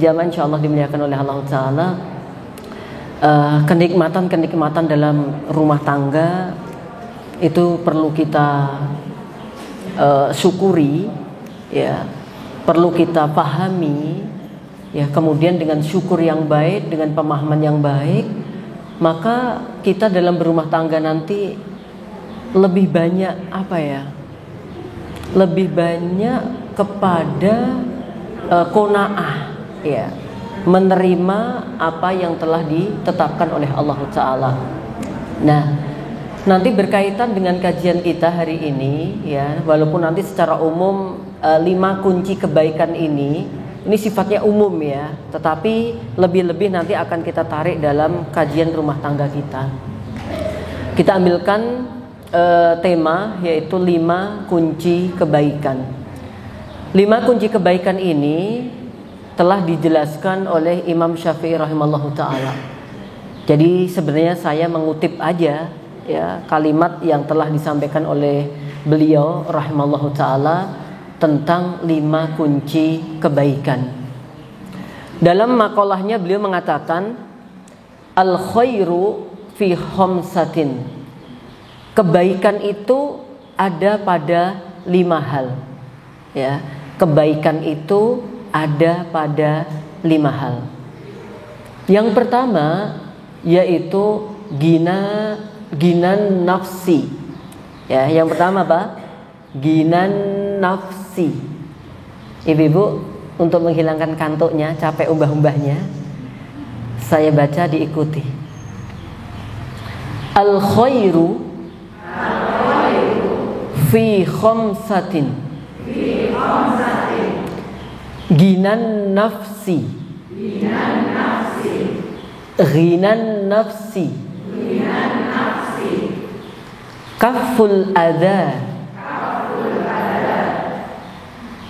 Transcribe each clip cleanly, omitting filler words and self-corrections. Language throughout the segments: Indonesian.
jamaah insyaallah dimuliakan oleh Allah Ta'ala, kenikmatan dalam rumah tangga itu perlu kita syukuri, ya, perlu kita pahami, ya. Kemudian dengan syukur yang baik, dengan pemahaman yang baik, maka kita dalam berumah tangga nanti lebih banyak lebih banyak kepada qanaah, ya, menerima apa yang telah ditetapkan oleh Allah Ta'ala. Nah, nanti berkaitan dengan kajian kita hari ini, ya, walaupun nanti secara umum 5 kunci kebaikan ini sifatnya umum, ya, tetapi lebih-lebih nanti akan kita tarik dalam kajian rumah tangga kita. Kita ambilkan tema, yaitu 5 kunci kebaikan. 5 kunci kebaikan ini telah dijelaskan oleh Imam Syafi'i rahimallahu ta'ala. Jadi sebenarnya saya mengutip aja, ya, kalimat yang telah disampaikan oleh beliau rahimallahu ta'ala tentang 5 kunci kebaikan. Dalam makalahnya beliau mengatakan, al khairu fi khamsatin. Kebaikan itu ada pada 5 hal, ya. Kebaikan itu ada pada 5 hal. Yang pertama yaitu ginan nafsi. Ya, yang pertama apa? Ginan nafsi. Ibu-ibu, untuk menghilangkan kantuknya, capek umbah-umbahnya, saya baca diikuti. Al khairu fi khamsatin. Ginan nafsi. Ghinan nafsi. Kaful adha.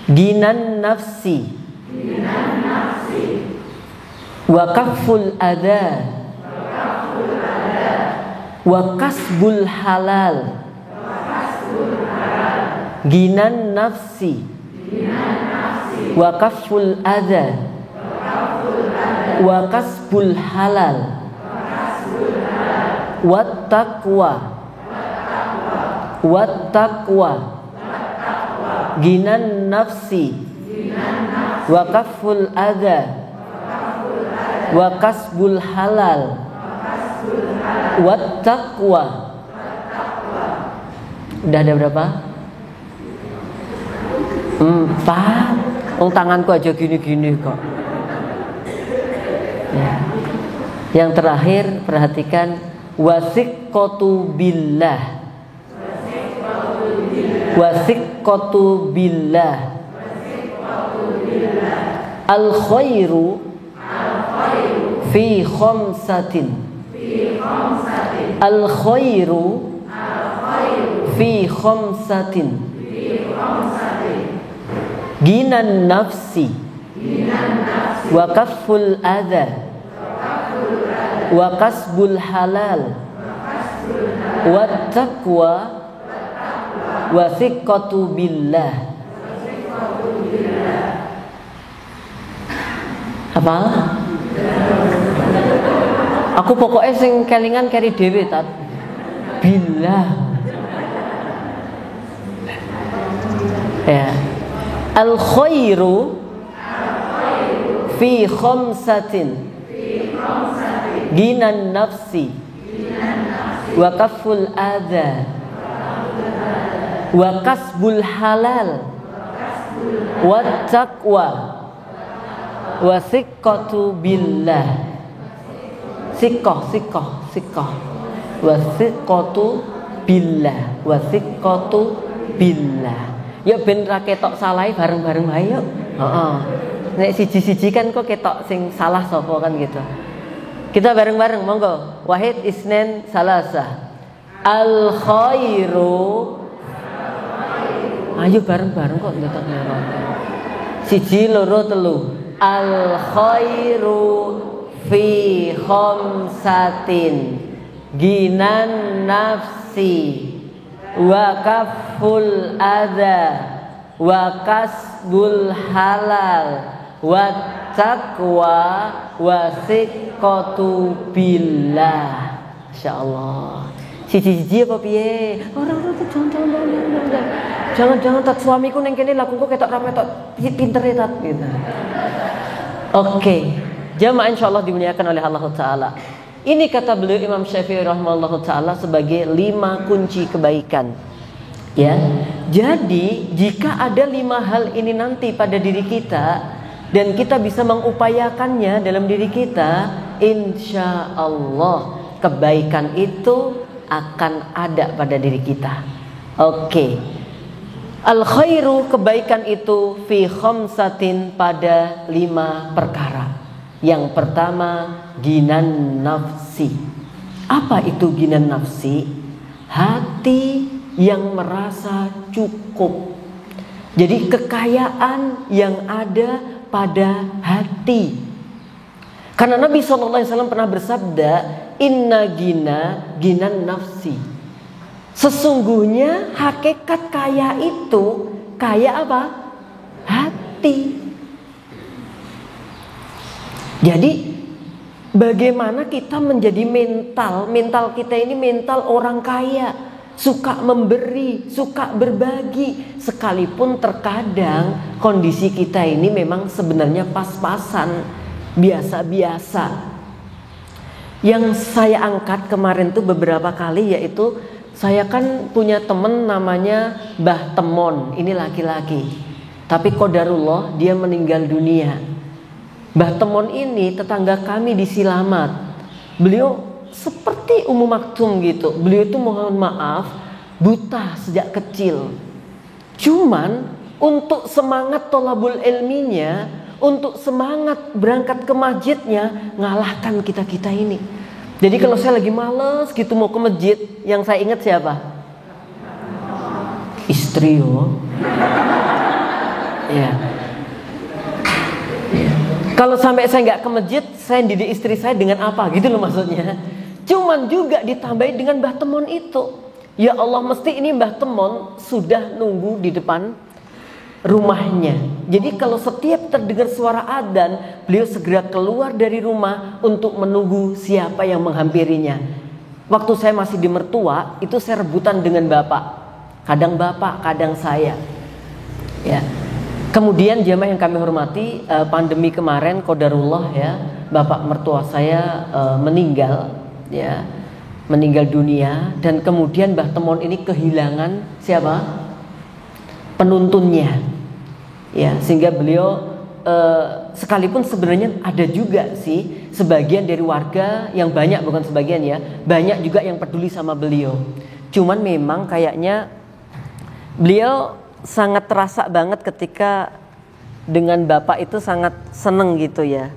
Ginan nafsi. Wa kaful adha. Wa kasbul halal. Ginan nafsi. Wa kaful adha. Wa kasbul halal. Wat taqwa. Wat taqwa. Ginan nafsi. Wa kaful adha. Wa kasbul halal. Wat taqwa. Udah ada berapa? 4. Tanganku aja gini-gini kok. Ya. Yang terakhir perhatikan, wasiqatu billah. Wasiqatu billah. Al khairu fi khamsatin. Al khairu fi khamsatin. Ginan nafsi. Wa kaful adha. Wa kasbul halal. Wa taqwa. Wa thiqatu billah. Apa? Aku pokoknya sing kelingan kari dhewe tat. Billah. Ya. Al khairu fi khamsatin. Ginan nafsi. Wa kaful adha. Wa kasbul halal. Wa taqwa. Wa thiqatu billah. Sikoh. Wa thiqatu billah. Wa thiqatu billah. Ya ben ra ketok salah bareng-bareng wae yuk. Heeh. Nek siji-siji kan kok ketok sing salah sapa kan gitu. Kita bareng-bareng monggo. Wahid isnen salasa. Al khairu. Ayo bareng-bareng kok ngetok ngetok. Siji loro telu. Al khairu fi khamsatin. Ginan nafsi. Wa kaful adha. Wa kasbul halal. Wa at-taqwa wasiqatu billah. Masyaallah. Siji-siji apa piye? Orang jangan tak suamiku neng kene lakuku ketok rapi tok pinter tat gitu. Oke. Jamaah insyaallah dimuliakan oleh Allah taala. Ini kata beliau Imam Syafi'i rahimahullahu taala sebagai 5 kunci kebaikan. Ya. Jadi, jika ada 5 hal ini nanti pada diri kita dan kita bisa mengupayakannya dalam diri kita, insya Allah kebaikan itu akan ada pada diri kita. Oke. Al khairu, kebaikan itu fi khamsatin, pada 5 perkara. Yang pertama, ginan nafsi. Apa itu ginan nafsi? Hati yang merasa cukup. Jadi kekayaan yang ada pada hati. Karena Nabi SAW pernah bersabda, inna ginan nafsi. Sesungguhnya hakikat kaya itu, kaya apa? Hati. Jadi bagaimana kita menjadi mental kita ini mental orang kaya, suka memberi, suka berbagi, sekalipun terkadang kondisi kita ini memang sebenarnya pas-pasan, biasa-biasa. Yang saya angkat kemarin tuh beberapa kali, yaitu saya kan punya temen namanya Mbah Temon, ini laki-laki, tapi qadarullah dia meninggal dunia. Mbah Temon ini tetangga kami di Silamat. Beliau seperti Ummu Maktum gitu. Beliau itu mohon maaf buta sejak kecil. Cuman untuk semangat tolabul ilminya, untuk semangat berangkat ke masjidnya, ngalahkan kita-kita ini. Jadi kalau saya lagi males gitu mau ke masjid, yang saya ingat siapa? Istri yo. Ya. Kalau sampai saya nggak ke masjid, saya didik istri saya dengan apa? Gitu loh maksudnya. Cuman juga ditambahin dengan Mbah Temon itu. Ya Allah, mesti ini Mbah Temon sudah nunggu di depan rumahnya. Jadi kalau setiap terdengar suara adzan, beliau segera keluar dari rumah untuk menunggu siapa yang menghampirinya. Waktu saya masih di mertua, itu saya rebutan dengan bapak. Kadang bapak, kadang saya. Ya. Kemudian jamaah yang kami hormati, pandemi kemarin qadarullah ya, bapak mertua saya meninggal ya, meninggal dunia, dan kemudian Mbah Temon ini kehilangan siapa? Penuntunnya. Ya, sehingga beliau sekalipun sebenarnya ada juga sih sebagian dari warga yang banyak, bukan sebagian ya, banyak juga yang peduli sama beliau. Cuman memang kayaknya beliau sangat terasa banget ketika dengan bapak itu sangat seneng gitu ya.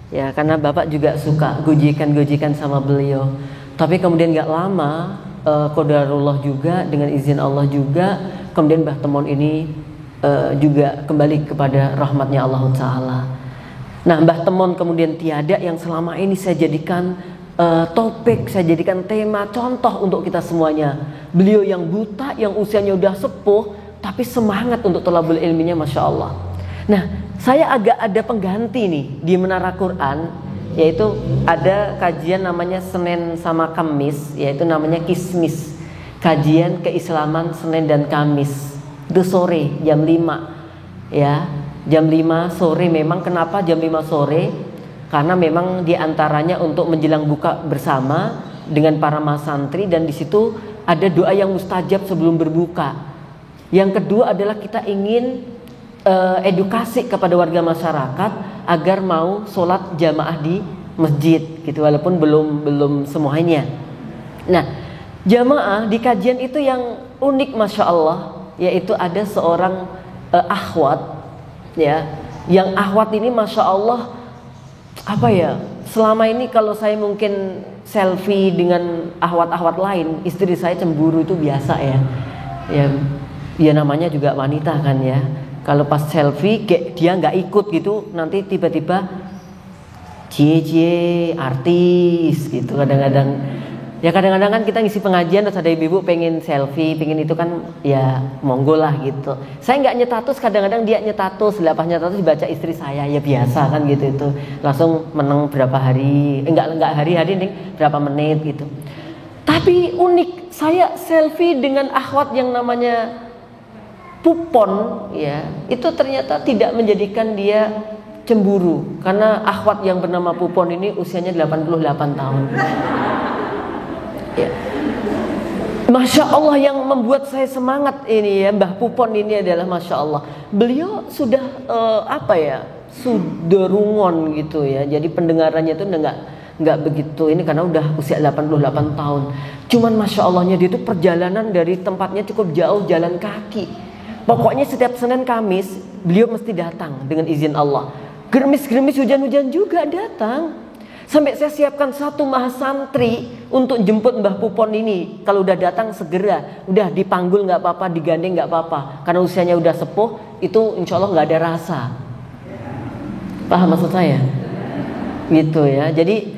Ya, karena bapak juga suka gojekan-gojekan sama beliau. Tapi kemudian gak lama qadarullah juga, dengan izin Allah juga, kemudian Mbah Temon ini juga kembali kepada rahmatnya Allah Ta'ala. Nah, Mbah Temon kemudian tiada, yang selama ini saya jadikan topik, saya jadikan tema, contoh untuk kita semuanya. Beliau yang buta, yang usianya udah sepuh, tapi semangat untuk thalabul ilminya, Masya Allah. Nah, saya agak ada pengganti nih di Menara Quran, yaitu ada kajian namanya Senin sama Kamis, yaitu namanya Kismis, kajian keislaman Senin dan Kamis. Itu sore jam 5 ya, jam 5 sore. Memang kenapa jam 5 sore? Karena memang diantaranya untuk menjelang buka bersama dengan para masantri, dan di situ ada doa yang mustajab sebelum berbuka. Yang kedua adalah kita ingin edukasi kepada warga masyarakat agar mau sholat jamaah di masjid gitu, walaupun belum semuanya. Nah, jamaah di kajian itu yang unik, Masya Allah, yaitu ada seorang akhwat ya, yang akhwat ini Masya Allah, apa ya, selama ini kalau saya mungkin selfie dengan akhwat-akhwat lain, istri saya cemburu, itu biasa ya namanya juga wanita kan ya. Kalau pas selfie dia nggak ikut gitu, nanti tiba-tiba cie artis gitu kadang-kadang. Ya kadang-kadang kan kita ngisi pengajian terus ada ibu-ibu pengen selfie, pengen itu kan ya monggo lah gitu. Saya nggak nyetatus, kadang-kadang dia nyetatus, lepas nyetatus dibaca istri saya, ya biasa kan gitu itu. Langsung menang berapa hari, enggak hari-hari nih berapa menit gitu. Tapi unik, saya selfie dengan akhwat yang namanya Pupon ya, itu ternyata tidak menjadikan dia cemburu karena akhwat yang bernama Pupon ini usianya 88 tahun. Ya. Masya Allah, yang membuat saya semangat ini ya, Mbah Pupon ini adalah Masya Allah, beliau sudah sudah rungon gitu ya, jadi pendengarannya itu nggak begitu ini karena udah usia 88 tahun. Cuman Masya Allahnya dia itu perjalanan dari tempatnya cukup jauh, jalan kaki. Pokoknya setiap Senin Kamis beliau mesti datang dengan izin Allah. Gerimis-gerimis hujan-hujan juga datang. Sampai saya siapkan satu mahasantri untuk jemput Mbah Pupon ini. Kalau udah datang segera, udah dipanggul nggak apa-apa, digandeng nggak apa-apa. Karena usianya udah sepuh, itu insya Allah nggak ada rasa. Paham maksud saya? Gitu ya. Jadi,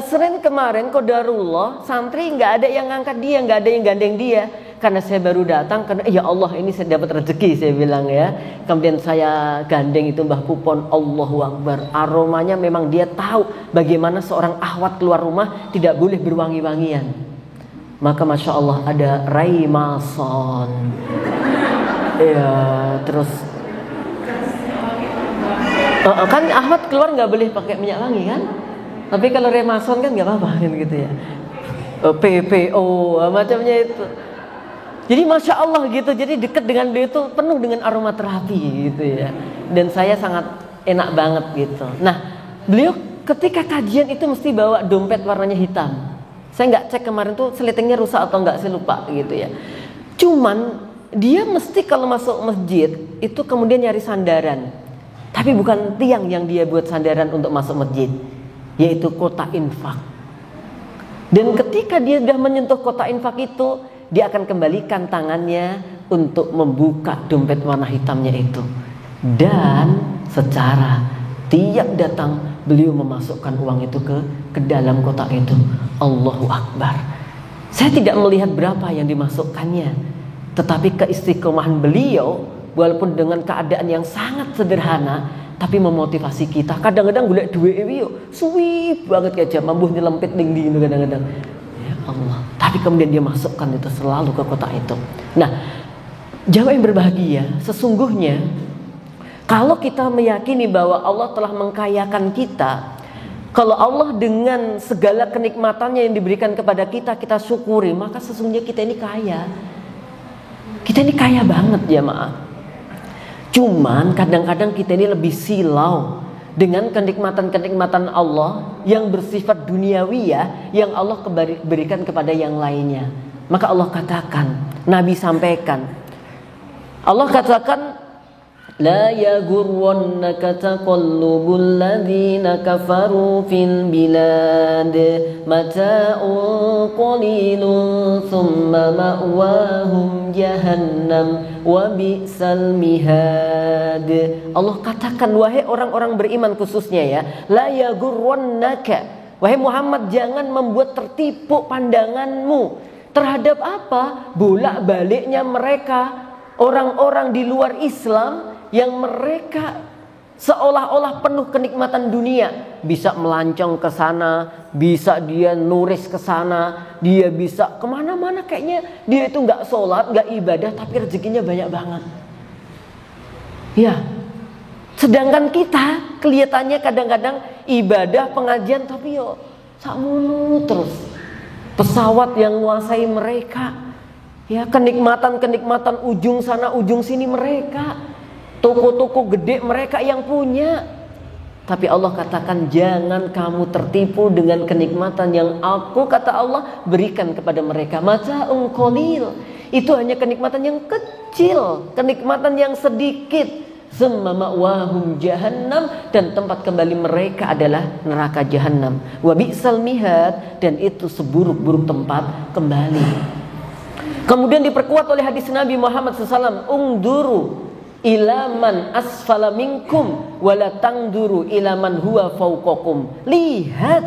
Senin kemarin qadarullah santri nggak ada yang ngangkat dia, nggak ada yang gandeng dia. Karena saya baru datang, karena ya Allah ini saya dapat rezeki, saya bilang ya. Kemudian saya gandeng itu Mbah Pupon, Allahu Akbar. Aromanya memang dia tahu bagaimana seorang akhwat keluar rumah tidak boleh berwangi-wangian. Maka Masya Allah ada Raymason. Ya, terus kan akhwat keluar nggak boleh pakai minyak wangi kan? Tapi kalau Raymason kan nggak apa-apa kan gitu ya. PPO macamnya itu. Jadi Masya Allah gitu, jadi dekat dengan beliau itu penuh dengan aromaterapi gitu ya. Dan saya sangat enak banget gitu. Nah, beliau ketika kajian itu mesti bawa dompet warnanya hitam. Saya nggak cek kemarin tuh selitingnya rusak atau nggak, saya lupa gitu ya. Cuman dia mesti kalau masuk masjid itu kemudian nyari sandaran. Tapi bukan tiang yang dia buat sandaran untuk masuk masjid, yaitu kotak infak. Dan ketika dia sudah menyentuh kotak infak itu, dia akan kembalikan tangannya untuk membuka dompet warna hitamnya itu. Dan secara tiap datang beliau memasukkan uang itu ke dalam kotak itu. Allahu Akbar. Saya tidak melihat berapa yang dimasukkannya, tetapi keistiqomahan beliau walaupun dengan keadaan yang sangat sederhana tapi memotivasi kita. Kadang-kadang golek duwe yo suwi banget kayak jam mambuh nyelempit ning ndi kadang-kadang. Allah. Tapi kemudian dia masukkan itu selalu ke kotak itu. Nah, jamaah yang berbahagia, sesungguhnya kalau kita meyakini bahwa Allah telah mengkayakan kita, kalau Allah dengan segala kenikmatannya yang diberikan kepada kita, kita syukuri, maka sesungguhnya kita ini kaya. Kita ini kaya banget jamaah. Cuman kadang-kadang kita ini lebih silau dengan kenikmatan-kenikmatan Allah yang bersifat duniawiyah yang Allah berikan kepada yang lainnya. Maka Allah katakan, Nabi sampaikan, Allah katakan, la yaghurrannaka taqallubul ladzina kafaru fil bilad mata'un qalilun thumma ma'wahum jahannam wa bi'sal mihad. Allah katakan, wahai orang-orang beriman khususnya ya, la yaghurrannaka, wahai Muhammad, jangan membuat tertipu pandanganmu terhadap apa? Bolak-baliknya mereka orang-orang di luar Islam yang mereka seolah-olah penuh kenikmatan dunia, bisa melancong ke sana, bisa dia nuris ke sana, dia bisa kemana-mana, kayaknya dia itu nggak sholat, nggak ibadah, tapi rezekinya banyak banget. Ya, sedangkan kita kelihatannya kadang-kadang ibadah pengajian, tapi yo sakmono terus. Pesawat yang menguasai mereka, ya kenikmatan-kenikmatan ujung sana ujung sini mereka. Toko-toko gede mereka yang punya. Tapi Allah katakan, jangan kamu tertipu dengan kenikmatan yang aku, kata Allah, berikan kepada mereka. Mata'un qalil, itu hanya kenikmatan yang kecil, kenikmatan yang sedikit. Summa ma'wahum jahannam, dan tempat kembali mereka adalah neraka jahannam. Wa bi'sal mihad, dan itu seburuk-buruk tempat kembali. Kemudian diperkuat oleh hadis Nabi Muhammad SAW, ungduru ilaman asfala minkum wala tangduru ilaman huwa fauqakum. Lihat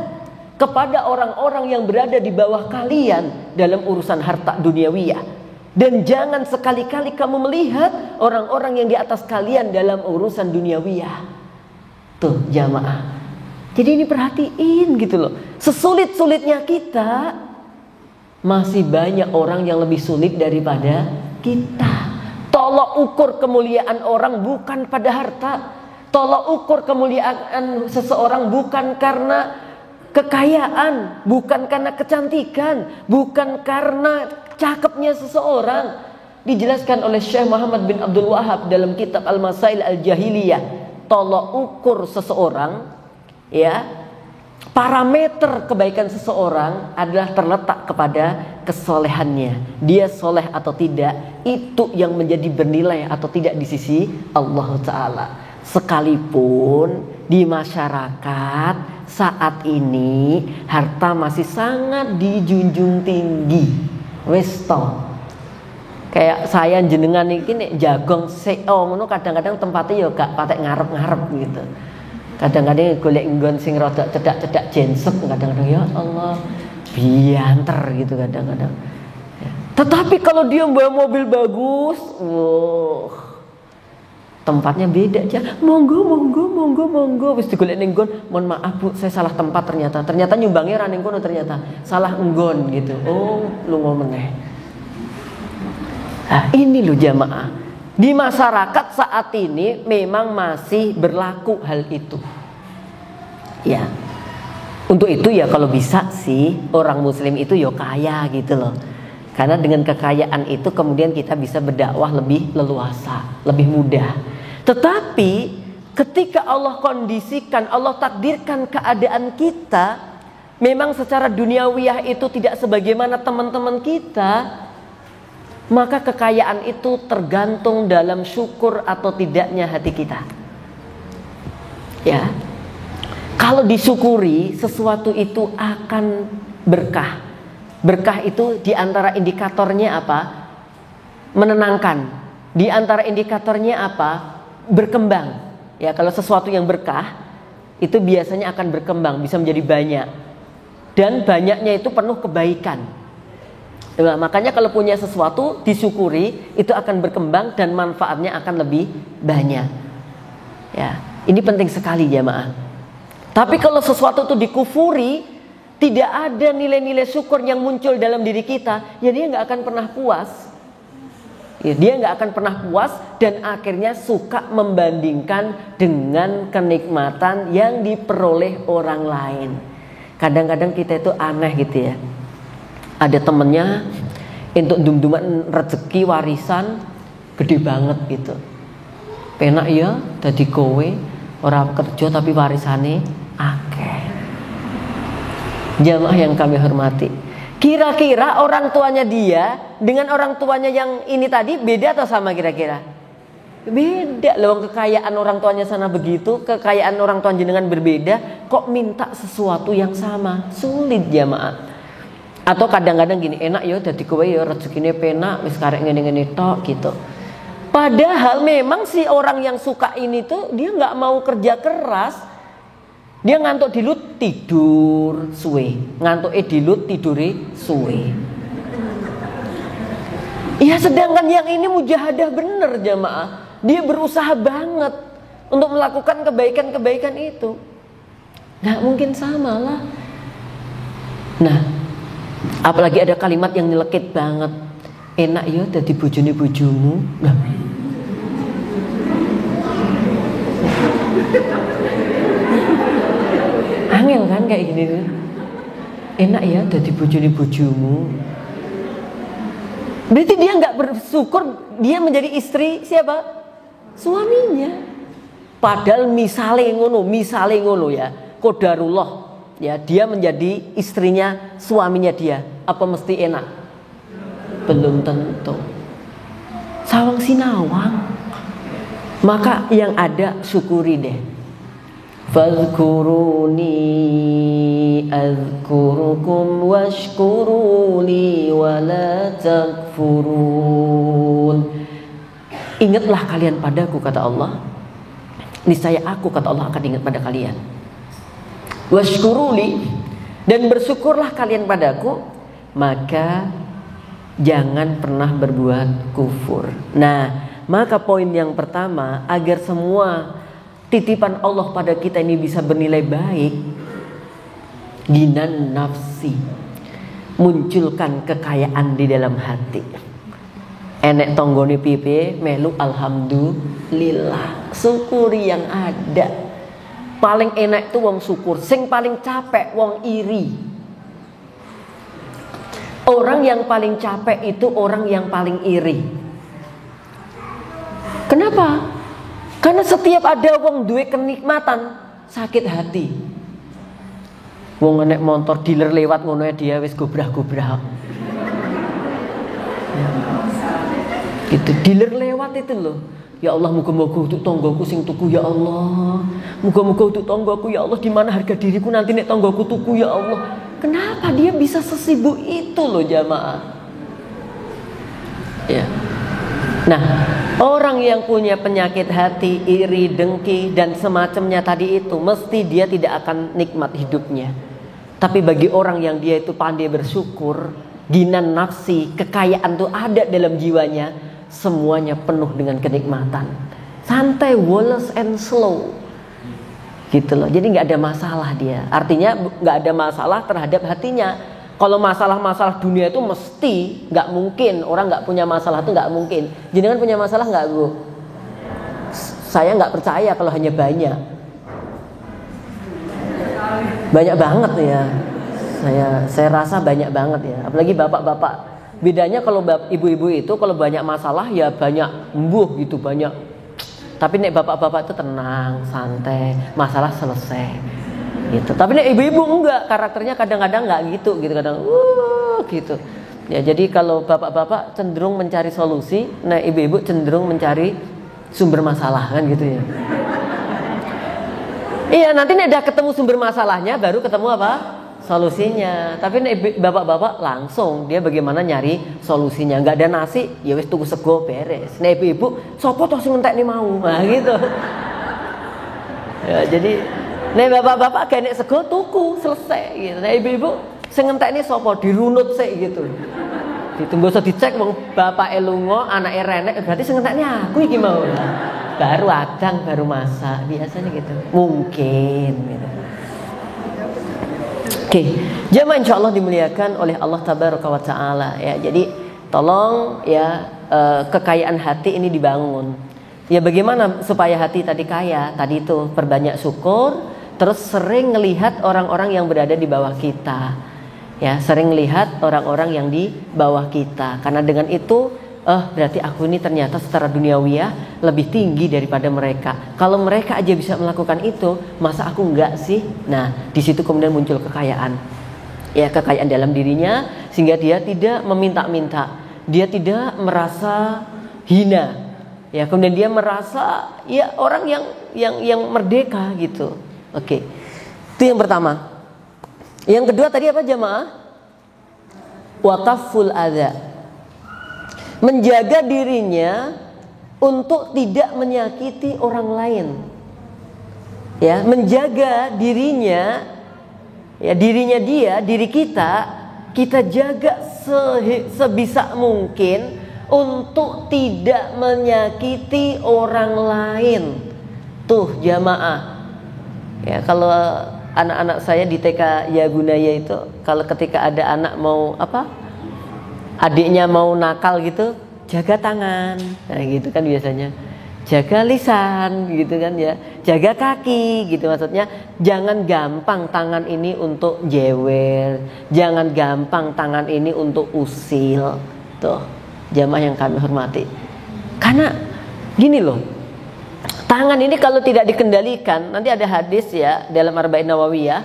kepada orang-orang yang berada di bawah kalian dalam urusan harta duniawiyah. Dan jangan sekali-kali kamu melihat orang-orang yang di atas kalian dalam urusan duniawiyah. Tuh jamaah. Jadi ini perhatiin gitu loh. Sesulit-sulitnya kita, masih banyak orang yang lebih sulit daripada kita. Tolok ukur kemuliaan orang bukan pada harta. Tolok ukur kemuliaan seseorang bukan karena kekayaan, bukan karena kecantikan, bukan karena cakepnya seseorang. Dijelaskan oleh Syekh Muhammad bin Abdul Wahab dalam kitab Al-Masail Al-Jahiliyah. Tolok ukur seseorang, ya, parameter kebaikan seseorang adalah terletak kepada kesolehannya. Dia soleh atau tidak, itu yang menjadi bernilai atau tidak di sisi Allah Ta'ala. Sekalipun di masyarakat saat ini harta masih sangat dijunjung tinggi. Wis to. Kayak saya jenengan iki nek jagong seo ngono kadang-kadang tempatnya ya gak patek ngarep-ngarep gitu. Kadang-kadang golek nggon sing rada cedak-cedak jensep, kadang-kadang ya Allah bianter gitu kadang-kadang. Ya. Tetapi kalau dia bawa mobil bagus, tempatnya beda aja. Monggo. Wis digolek ning nggon, mohon maaf Bu, saya salah tempat ternyata. Ternyata nyumbangnya ra ning kono ternyata. Salah nggon gitu. Oh, lunga meneh. Nah, ini loh jamaah. Di masyarakat saat ini memang masih berlaku hal itu. Ya. Untuk itu ya kalau bisa sih orang muslim itu ya kaya gitu loh. Karena dengan kekayaan itu kemudian kita bisa berdakwah lebih leluasa, lebih mudah. Tetapi ketika Allah kondisikan, Allah takdirkan keadaan kita memang secara duniawiyah itu tidak sebagaimana teman-teman kita, maka kekayaan itu tergantung dalam syukur atau tidaknya hati kita. Ya. Kalau disyukuri, sesuatu itu akan berkah. Berkah itu diantara indikatornya apa? Menenangkan. Diantara indikatornya apa? Berkembang. Ya, kalau sesuatu yang berkah itu biasanya akan berkembang, bisa menjadi banyak. Dan banyaknya itu penuh kebaikan. Nah, makanya kalau punya sesuatu disyukuri, itu akan berkembang dan manfaatnya akan lebih banyak. Ya, ini penting sekali jamaah. Tapi kalau sesuatu itu dikufuri, tidak ada nilai-nilai syukur yang muncul dalam diri kita, ya dia nggak akan pernah puas. Ya, dia nggak akan pernah puas dan akhirnya suka membandingkan dengan kenikmatan yang diperoleh orang lain. Kadang-kadang kita itu aneh gitu ya. Ada temennya untuk dum-duman rezeki warisan gede banget gitu. Penak ya dadi kowe orang kerja tapi warisane akeh. Jamaah yang kami hormati, kira-kira orang tuanya dia dengan orang tuanya yang ini tadi beda atau sama kira-kira? Beda loh, kekayaan orang tuanya sana begitu, kekayaan orang tua jenengan berbeda, kok minta sesuatu yang sama? Sulit jamaah. Atau kadang-kadang gini, enak ya dadi kowe ya rezekine penak wis karek ngene-ngene tok gitu. Padahal memang si orang yang suka ini tuh dia nggak mau kerja keras. Dia ngantuk dilut tidur suwe, ngantuk dilut tidure suwe. Ya sedangkan yang ini mujahadah bener jamaah. Dia berusaha banget untuk melakukan kebaikan-kebaikan itu. Nggak mungkin sama lah. Nah, apalagi ada kalimat yang nyelekit banget. Enak ya dadi bojone bojomu. Nah. Angel kan kayak gini tuh. Enak ya dadi bojone bojomu. Berarti dia nggak bersyukur dia menjadi istri siapa? Suaminya. Padahal misale ngono ya. Qadarullah ya, dia menjadi istrinya suaminya dia. Apa mesti enak? Belum tentu. Sawang sinawang. Maka yang ada syukuri deh. Fadhkuruni azkurukum washkuruli wala takfurun. Ingatlah kalian padaku kata Allah. Niscaya aku kata Allah akan ingat pada kalian. Washkuruli, dan bersyukurlah kalian padaku, maka jangan pernah berbuat kufur. Nah, maka poin yang pertama, agar semua titipan Allah pada kita ini bisa bernilai baik, ginan nafsi, munculkan kekayaan di dalam hati. Enek tonggone pipi melu alhamdulillah, syukuri yang ada. Paling enak itu wong syukur, sing paling capek wong iri. Orang yang paling capek itu orang yang paling iri. Kenapa? Karena setiap ada wong duwe kenikmatan, sakit hati. Wong enek motor dealer lewat ngono dia wis gobrak-gobrak. Itu dealer lewat itu loh. Ya Allah, muga-muga untuk tonggoku sing tuku ya Allah. Muga-muga untuk tonggoku ya Allah, di mana harga diriku nanti nek tonggoku tuku ya Allah. Kenapa dia bisa sesibuk itu loh jamaah? Ya. Nah, orang yang punya penyakit hati, iri, dengki dan semacamnya tadi itu, mesti dia tidak akan nikmat hidupnya. Tapi bagi orang yang dia itu pandai bersyukur, ginan nafsi, kekayaan itu ada dalam jiwanya, semuanya penuh dengan kenikmatan. Santai, wallace and slow. Gitu loh. Jadi nggak ada masalah dia. Artinya nggak ada masalah terhadap hatinya. Kalau masalah-masalah dunia itu mesti nggak mungkin. Orang nggak punya masalah itu nggak mungkin. Jenengan punya masalah nggak, Bu? Saya nggak percaya kalau hanya banyak. Banyak banget ya. Saya rasa banyak banget ya. Apalagi bapak-bapak. Bedanya kalau ibu-ibu itu kalau banyak masalah ya banyak embuh gitu, banyak. Tapi nek bapak-bapak itu tenang, santai, masalah selesai. Gitu. Tapi nek ibu-ibu enggak, karakternya kadang-kadang enggak gitu, kadang gitu. Ya, jadi kalau bapak-bapak cenderung mencari solusi, nek ibu-ibu cenderung mencari sumber masalah kan gitu ya. Iya, nanti nek udah ketemu sumber masalahnya baru ketemu apa? Solusinya. Tapi nek bapak-bapak langsung dia bagaimana nyari solusinya. Enggak ada nasi, ya wis tuku sego beres. Nek ibu-ibu, sopo toh sing entekne mau. Nah, gitu. Ya, jadi nek bapak-bapak gak nek sego tuku selesai gitu. Nek ibu-ibu sing entekne sopo dirunut sik gitu. Ditunggu usah dicek wong bapake lunga, anake renek, berarti sing entekne aku iki mau. Baru adang, baru masak, biasanya gitu. Mungkin gitu. Oke, jamaah insyaallah dimuliakan oleh Allah Tabaraka wa Ta'ala ya. Jadi tolong ya kekayaan hati ini dibangun. Ya bagaimana supaya hati tadi kaya? Tadi itu perbanyak syukur, terus sering melihat orang-orang yang berada di bawah kita. Ya, sering lihat orang-orang yang di bawah kita. Karena dengan itu berarti aku ini ternyata secara duniawiyah lebih tinggi daripada mereka. Kalau mereka aja bisa melakukan itu, masa aku enggak sih? Nah, di situ kemudian muncul kekayaan. Ya, kekayaan dalam dirinya sehingga dia tidak meminta-minta. Dia tidak merasa hina. Ya, kemudian dia merasa ya orang yang merdeka gitu. Oke. Itu yang pertama. Yang kedua tadi apa jamaah? Wa kafful adza. Menjaga dirinya untuk tidak menyakiti orang lain. Ya, menjaga dirinya, ya dirinya dia, diri kita jaga sebisa mungkin untuk tidak menyakiti orang lain. Tuh jamaah. Ya, kalau anak-anak saya di TK Yagunaya itu, kalau ketika ada anak mau adiknya mau nakal gitu, jaga tangan, nah gitu kan biasanya, jaga lisan gitu kan ya, jaga kaki gitu, maksudnya jangan gampang tangan ini untuk jewer, jangan gampang tangan ini untuk usil. Tuh jamaah yang kami hormati, karena gini loh, tangan ini kalau tidak dikendalikan, nanti ada hadis ya dalam Arba'in Nawawiyah,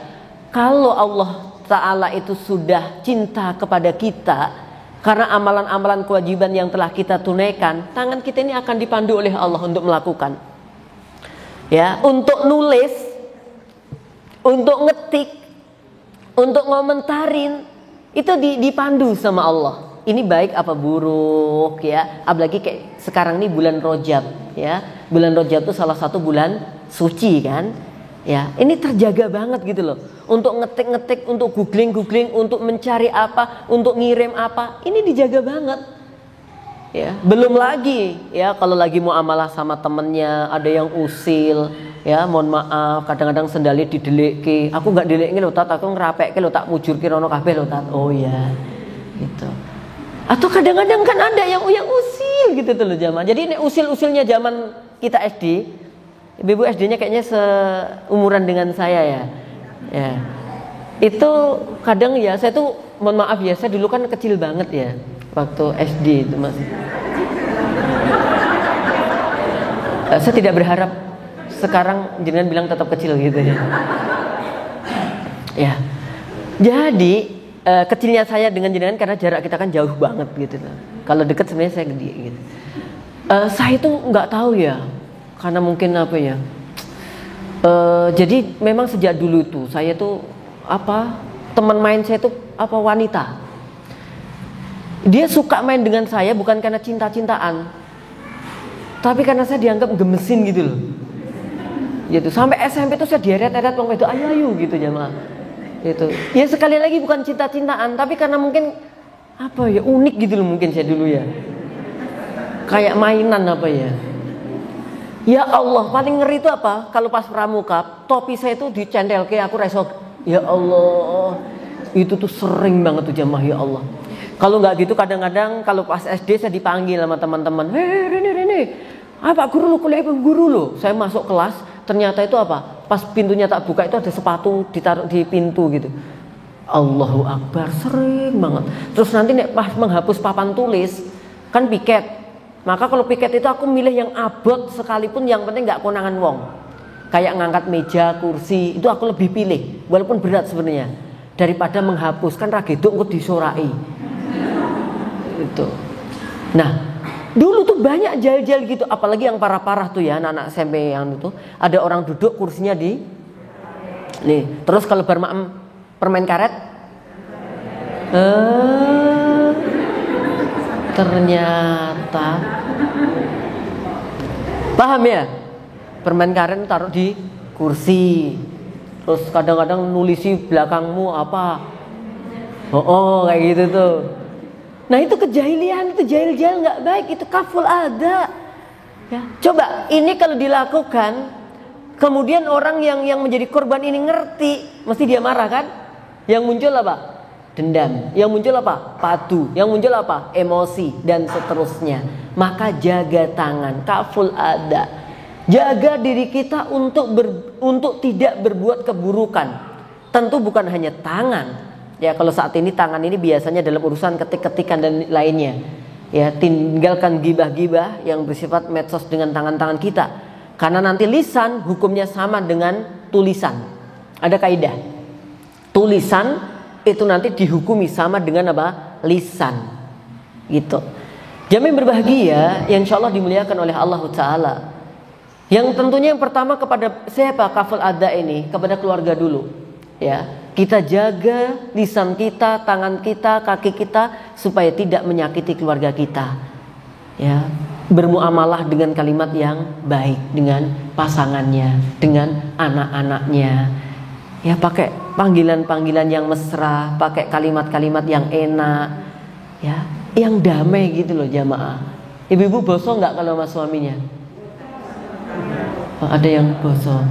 kalau Allah Ta'ala itu sudah cinta kepada kita karena amalan-amalan kewajiban yang telah kita tunaikan, tangan kita ini akan dipandu oleh Allah untuk melakukan. Ya, untuk nulis, untuk ngetik, untuk ngomentarin, itu dipandu sama Allah. Ini baik apa buruk ya. Apalagi kayak sekarang ini bulan Rajab ya. Bulan Rajab itu salah satu bulan suci kan. Ya, ini terjaga banget gitu loh. Untuk ngetik-ngetik, untuk googling-googling, untuk mencari apa, untuk ngirim apa, ini dijaga banget. Ya, belum lagi ya kalau lagi muamalah sama temennya ada yang usil, ya mohon maaf kadang-kadang sendali didelikke. Aku nggak delikke lho tat, aku ngerapekke lho tak mujurke rono kabeh lho tat. Oh ya, gitu. Atau kadang-kadang kan ada yang usil gitu tuh loh jamaah. Jadi ini usil-usilnya zaman kita SD. Ibu SD-nya kayaknya seumuran dengan saya ya. Ya. Itu kadang ya saya tuh mohon maaf ya, saya dulu kan kecil banget ya waktu SD itu Mas. Saya tidak berharap sekarang jenengan bilang tetap kecil gitu ya. Ya. Jadi kecilnya saya dengan jenengan karena jarak kita kan jauh banget gitu. Kalau dekat sebenarnya saya gede gitu. Saya itu nggak tahu ya. Karena mungkin apa ya, jadi memang sejak dulu itu saya tuh apa, teman main saya tuh apa, wanita. Dia suka main dengan saya bukan karena cinta-cintaan, tapi karena saya dianggap gemesin gitu loh. Gitu. Sampai SMP tuh saya dieret-eret wong wedok, ayo gitu jamaah. Itu. Ya sekali lagi bukan cinta-cintaan, tapi karena mungkin apa ya, unik gitu loh mungkin saya dulu ya. Kayak mainan apa ya. Ya Allah, paling ngeri itu apa? Kalau pas pramuka, topi saya itu dicendel ke aku reso. Ya Allah, itu tuh sering banget tuh jamaah ya Allah. Kalau nggak gitu kadang-kadang kalau pas SD saya dipanggil sama teman-teman. Hei Rene, apa guru lu kuliah guru lu? Saya masuk kelas, ternyata itu apa? Pas pintunya tak buka itu ada sepatu ditaruh di pintu gitu. Allahu Akbar, sering banget. Terus nanti nek pas menghapus papan tulis kan piket. Maka kalau piket itu aku milih yang abot sekalipun, yang penting nggak konangan wong. Kayak ngangkat meja, kursi, itu aku lebih pilih. Walaupun berat sebenarnya. Daripada menghapus, kan rageduk kok disorai. Itu. Nah, dulu tuh banyak jahil-jahil gitu. Apalagi yang parah-parah tuh ya, anak-anak SMP yang itu. Ada orang duduk kursinya di nih. Terus kalau bermaem permain karet. Ternyata paham ya, permen karet taruh di kursi, terus kadang-kadang nulisi belakangmu apa, kayak gitu tuh. Nah itu kejahilian, itu jahil-jahil nggak baik, itu kaful ada. Ya, coba ini kalau dilakukan, kemudian orang yang menjadi korban ini ngerti, mesti dia marah kan? Yang muncul apa? Dendam. Yang muncul apa? Padu. Yang muncul apa? Emosi dan seterusnya. Maka jaga tangan, kaful ada. Jaga diri kita untuk tidak berbuat keburukan. Tentu bukan hanya tangan. Ya kalau saat ini tangan ini biasanya dalam urusan ketik-ketikan dan lainnya. Ya tinggalkan gibah-gibah yang bersifat medsos dengan tangan-tangan kita. Karena nanti lisan hukumnya sama dengan tulisan. Ada kaidah. Tulisan itu nanti dihukumi sama dengan apa? Lisan. Gitu. Jamaah berbahagia yang insya Allah dimuliakan oleh Allah Ta'ala. Yang tentunya yang pertama kepada siapa kaful ada ini? Kepada keluarga dulu. Ya, kita jaga lisan kita, tangan kita, kaki kita supaya tidak menyakiti keluarga kita. Ya, bermuamalah dengan kalimat yang baik dengan pasangannya, dengan anak-anaknya. Ya pakai panggilan-panggilan yang mesra, pakai kalimat-kalimat yang enak, ya, yang damai gitu loh jamaah. Ibu-ibu boso nggak kalau sama suaminya? Ada yang boso.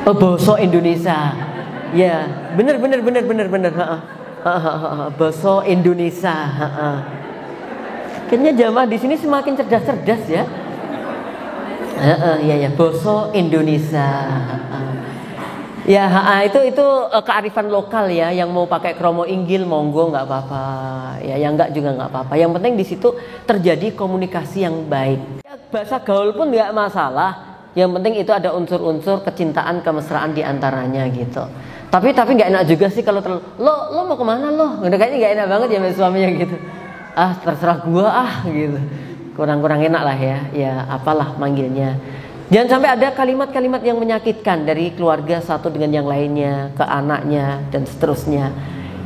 Boso Indonesia. Ya, bener. Boso Indonesia. Kayaknya jamaah di sini semakin cerdas-cerdas ya. Ya, boso Indonesia. Ya, itu kearifan lokal ya. Yang mau pakai kromo inggil monggo nggak apa-apa. Ya, yang nggak juga nggak apa-apa. Yang penting di situ terjadi komunikasi yang baik. Ya, bahasa gaul pun nggak masalah. Yang penting itu ada unsur-unsur kecintaan, kemesraan di antaranya gitu. Tapi nggak enak juga sih kalau lo mau kemana lo? Kayaknya nggak enak banget ya sama suaminya gitu. Terserah gua gitu. Kurang enak lah ya. Ya apalah manggilnya. Jangan sampai ada kalimat-kalimat yang menyakitkan dari keluarga satu dengan yang lainnya, ke anaknya dan seterusnya.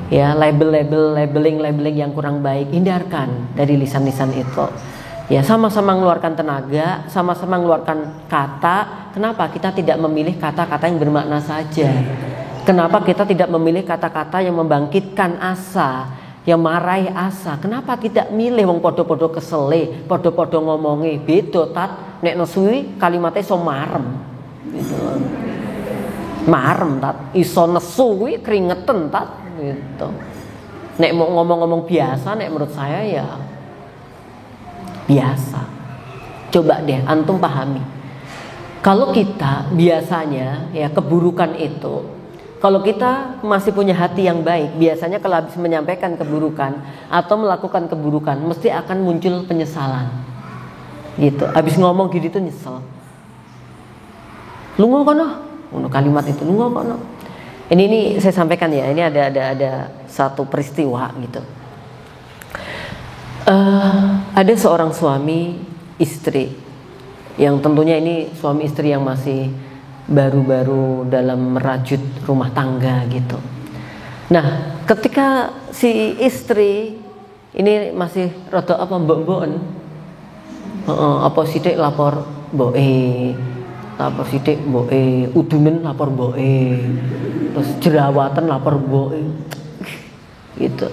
Ya, labeling yang kurang baik hindarkan dari lisan-lisan itu. Ya, sama-sama mengeluarkan tenaga, sama-sama mengeluarkan kata. Kenapa kita tidak memilih kata-kata yang bermakna saja? Kenapa kita tidak memilih kata-kata yang membangkitkan asa, yang marahi asa? Kenapa tidak milih wong podo-podo kesele, podo-podo ngomongi beda tat, nek nesuwi kalimatnya iso marem. Gitu. Marem tat, iso nesu kuwi keringetan tat gitu. Nek mau ngomong-ngomong biasa, nek menurut saya ya biasa. Coba deh antum pahami. Kalau kita biasanya ya keburukan itu, kalau kita masih punya hati yang baik, biasanya kalau habis menyampaikan keburukan atau melakukan keburukan, mesti akan muncul penyesalan. Gitu. Habis ngomong gitu tuh nyesel. Lungo kono, kalimat itu lungo kono. Ini saya sampaikan ya. Ini ada satu peristiwa gitu. Ada seorang suami istri yang tentunya ini suami istri yang masih baru-baru dalam merajut rumah tangga gitu. Nah, ketika si istri ini masih rada apa mbok-mboken, apa sithik lapor mboke, lapor sithik mboke, udunen lapor mboke, terus jerawatan lapor mboke, gitu.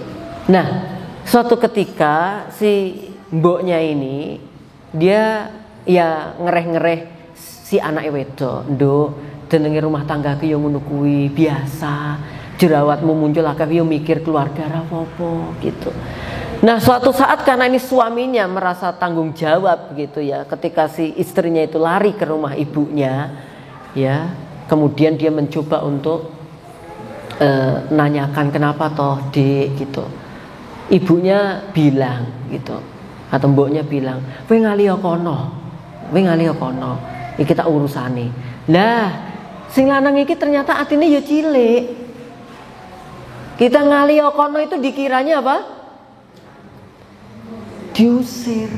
Nah, suatu ketika si mboknya ini dia ya ngereh-ngereh si anak wedok, "Nduk, jenenge rumah tangga ki yo ngono kuwi, biasa. Jerawatmu muncul akeh yo mikir keluarga ra apa-apa," gitu. Nah, suatu saat karena ini suaminya merasa tanggung jawab gitu ya, ketika si istrinya itu lari ke rumah ibunya, ya, kemudian dia mencoba untuk nanyakan kenapa toh, Dik, gitu. Ibunya bilang gitu, atau mboknya bilang, "Kowe ngaliyo kono. Kowe ngaliyo kono. Iki tak urusane." Lah, sing lanang iki ternyata atine ya cilik. Kita ngaliyo kono itu dikiranya apa? Diusir.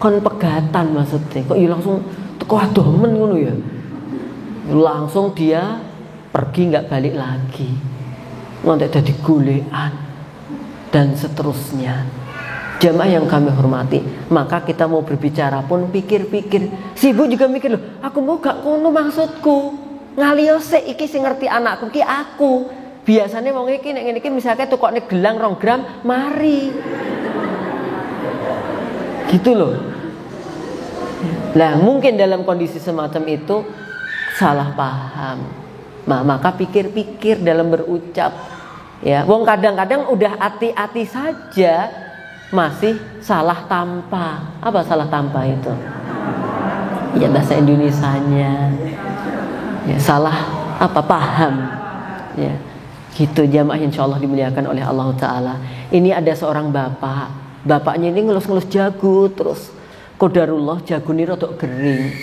Kon pegatan maksudnya. Kok ya langsung teko adomen ngono ya. Langsung dia pergi nggak balik lagi. Ngantek dadi golekan dan seterusnya. Jamaah yang kami hormati, maka kita mau berbicara pun pikir-pikir. Si ibu juga mikir, loh, aku mau gak kono maksudku. Ngaliyo sik iki sing ngerti anakku ki aku. Biasanya wong iki nek ngene iki misalnya tukokne gelang 2 gram, mari. Gitu loh. Lah, mungkin dalam kondisi semacam itu salah paham. Nah, maka pikir-pikir dalam berucap. Ya, wong kadang-kadang udah hati-hati saja masih salah tampa. Apa salah tampa itu? Ya bahasa Indonesianya. Ya, salah apa paham. Ya. Gitu jamaah insyaallah dimuliakan oleh Allah taala. Ini ada seorang bapak. Bapaknya ini ngelus-ngelus jago terus qadarullah jagone rada gering.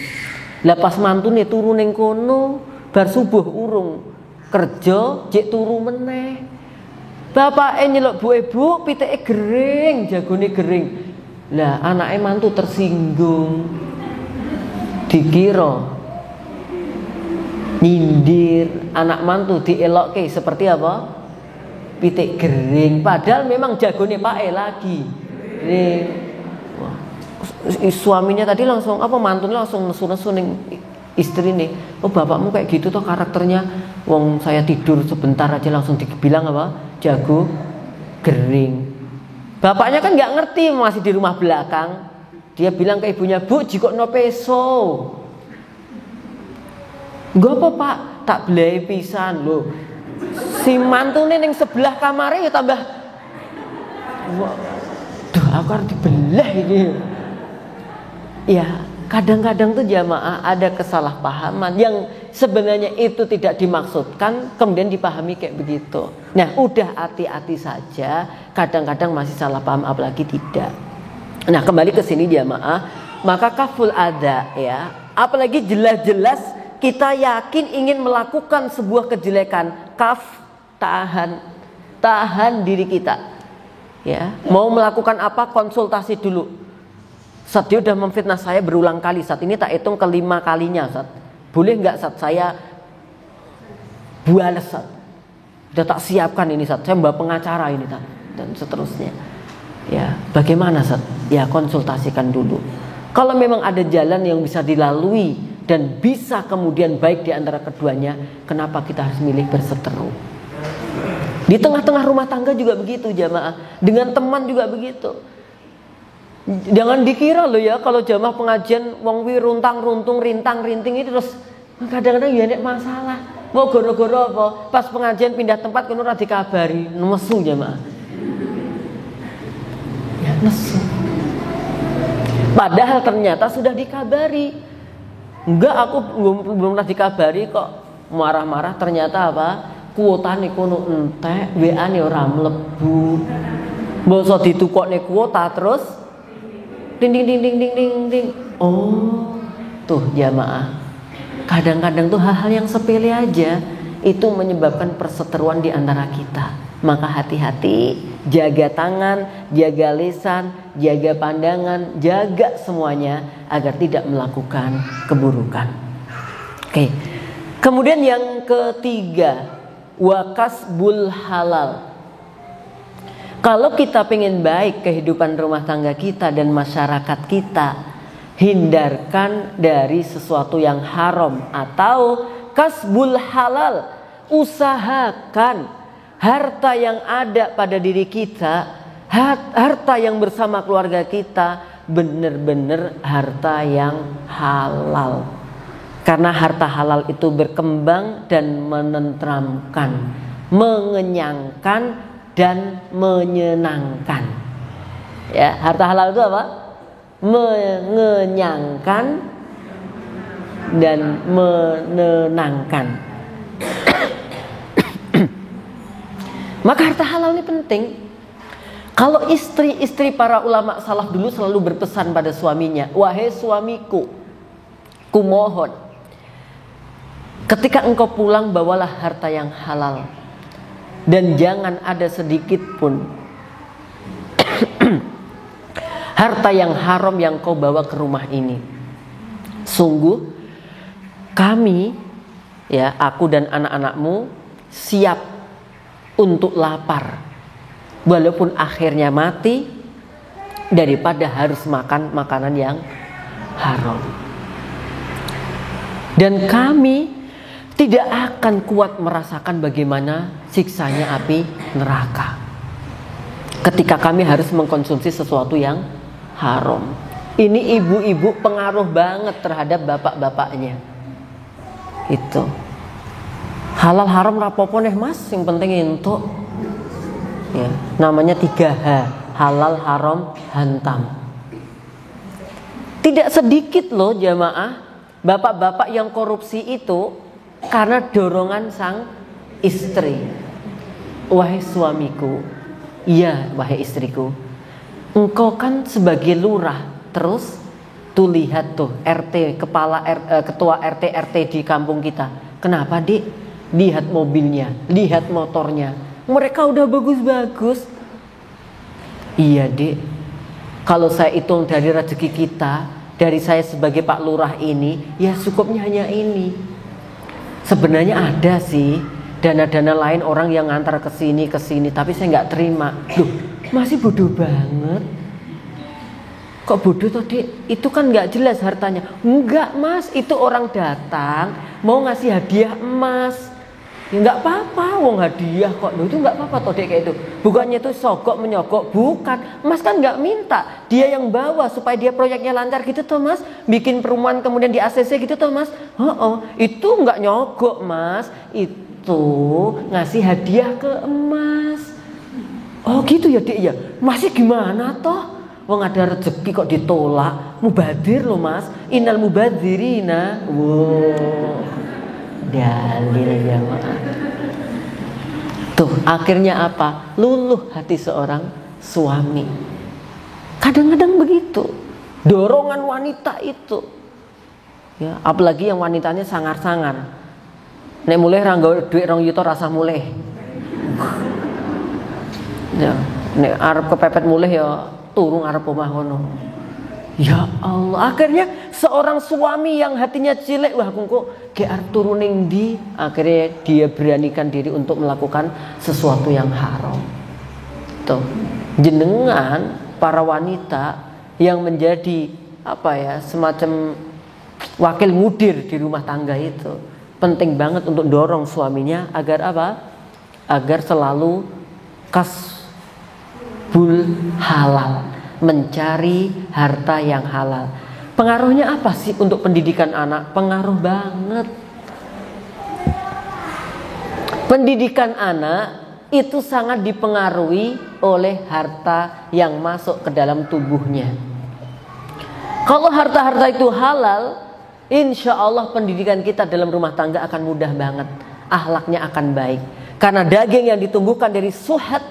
Lah pas mantune turu ning kono bar subuh urung kerja jek turu meneh. Bapake nyeluk bu, pitike gering, jagone gering. Lah anake mantu tersinggung. Dikira nyindir, anak mantu dielokke seperti apa? Pitik gering, padahal memang jagone pake lagi. Gering. Wah. Suaminya tadi langsung apa mantunya langsung nesu-nesu ning istrine. "Oh, bapakmu kayak gitu toh karakternya. Wong saya tidur sebentar aja langsung dibilang apa? Jago gering." Bapaknya kan nggak ngerti, masih di rumah belakang. Dia bilang ke ibunya, "Bu, jikokno peso." "Nggo apa, Pak?" "Tak belai pisan lho. Si mantune ning sebelah kamare ya tambah." Duh, aku harus dibelah ini. Ya, kadang-kadang tuh jamaah ada kesalahpahaman yang sebenarnya itu tidak dimaksudkan, kemudian dipahami kayak begitu. Nah, udah hati-hati saja, kadang-kadang masih salah paham apalagi tidak. Nah, kembali ke sini jamaah, maka kaful ada ya, apalagi jelas-jelas kita yakin ingin melakukan sebuah kejelekan, tahan diri kita. Ya, mau melakukan apa konsultasi dulu. Saat dia udah memfitnah saya berulang kali, saat ini tak hitung ke-5 kalinya, saat boleh nggak saat saya buales, saat udah tak siapkan ini, saat saya bawa pengacara ini, saat dan seterusnya. Ya, bagaimana Set? Ya konsultasikan dulu. Kalau memang ada jalan yang bisa dilalui dan bisa kemudian baik di antara keduanya, kenapa kita harus milih berseteru? Di tengah-tengah rumah tangga juga begitu jamaah. Dengan teman juga begitu. Jangan dikira loh ya kalau jamaah pengajian wong wi runtang-runtung, rintang-rinting itu terus kadang-kadang ya nek masalah. Mau goro-goro apa? Pas pengajian pindah tempat kono ora dikabari, nesu jamaah. Ya nesu. Padahal ternyata sudah dikabari. Enggak, aku belum pernah dikabari kok. Marah-marah ternyata apa? Kuotane kono entek, WA-ne ora mlebu. Mbok ditukokne kuota terus ding ding ding ding ding ding ding. Oh, tuh jamaah. Kadang-kadang tuh hal-hal yang sepele aja itu menyebabkan perseteruan di antara kita. Maka hati-hati, jaga tangan, jaga lisan, jaga pandangan, jaga semuanya agar tidak melakukan keburukan. Oke. Kemudian yang ketiga, wakasbul halal. Kalau kita pengen baik kehidupan rumah tangga kita dan masyarakat kita, hindarkan dari sesuatu yang haram atau kasbul halal. Usahakan harta yang ada pada diri kita, harta yang bersama keluarga kita, benar-benar harta yang halal. Karena harta halal itu berkembang dan menenteramkan, mengenyangkan dan menyenangkan. Ya, harta halal itu apa? Mengenyangkan dan menenangkan. Maka harta halal ini penting. Kalau istri-istri para ulama salaf dulu selalu berpesan pada suaminya, wahai suamiku, kumohon, ketika engkau pulang bawalah harta yang halal dan jangan ada sedikit pun harta yang haram yang kau bawa ke rumah ini. Sungguh kami, ya aku dan anak-anakmu siap untuk lapar walaupun akhirnya mati daripada harus makan makanan yang haram. Dan kami tidak akan kuat merasakan bagaimana siksanya api neraka ketika kami harus mengkonsumsi sesuatu yang haram. Ini ibu-ibu pengaruh banget terhadap bapak-bapaknya. Itu halal haram rapopo nih mas, yang penting itu ya, namanya 3H, halal haram hantam. Tidak sedikit loh jamaah bapak-bapak yang korupsi itu karena dorongan sang istri. Wahai suamiku, iya wahai istriku, engkau kan sebagai lurah, terus tuh lihat tuh RT, ketua RT RT di kampung kita. Kenapa dik? Lihat mobilnya, lihat motornya, mereka udah bagus-bagus. Iya dik, kalau saya hitung dari rezeki kita, dari saya sebagai Pak Lurah ini, ya cukupnya hanya ini. Sebenarnya ada sih dana-dana lain orang yang ngantar ke sini, tapi saya nggak terima. Loh, masih bodoh banget. Kok bodoh toh dik? Itu kan nggak jelas hartanya. Enggak mas, itu orang datang mau ngasih hadiah emas. Ya nggak apa-apa, wong hadiah kok. Loh, itu nggak apa-apa toh dek kayak itu. Bukannya itu sogok menyogok, bukan. Mas kan nggak minta, dia yang bawa supaya dia proyeknya lancar gitu toh mas. Bikin perumahan kemudian di ACC gitu toh mas. Itu nggak nyogok mas, itu ngasih hadiah ke emas. Oh gitu ya dek ya. Masih gimana toh? Wong ada rezeki kok ditolak. Mubadir loh mas, innal mubadzirina. Wow, dalil jamaah. Tuh akhirnya apa? Luluh hati seorang suami. Kadang-kadang begitu dorongan wanita itu ya, apalagi yang wanitanya sangar-sangar. Nek mulai ranggo duit 2 yuta rasa mulai ya, nek arep kepepet mulai ya turun arep omah ngono. Ya Allah, akhirnya seorang suami yang hatinya cilik, wah kok ge arep turun ning ndi, akhirnya dia beranikan diri untuk melakukan sesuatu yang haram. Tuh, jenengan para wanita yang menjadi semacam wakil mudir di rumah tangga itu penting banget untuk dorong suaminya agar agar selalu kasbul halal, mencari harta yang halal. Pengaruhnya apa sih untuk pendidikan anak? Pengaruh banget. Pendidikan anak itu sangat dipengaruhi oleh harta yang masuk ke dalam tubuhnya. Kalau harta-harta itu halal, insya Allah pendidikan kita dalam rumah tangga akan mudah banget. Akhlaknya akan baik. Karena daging yang ditumbuhkan dari suhat,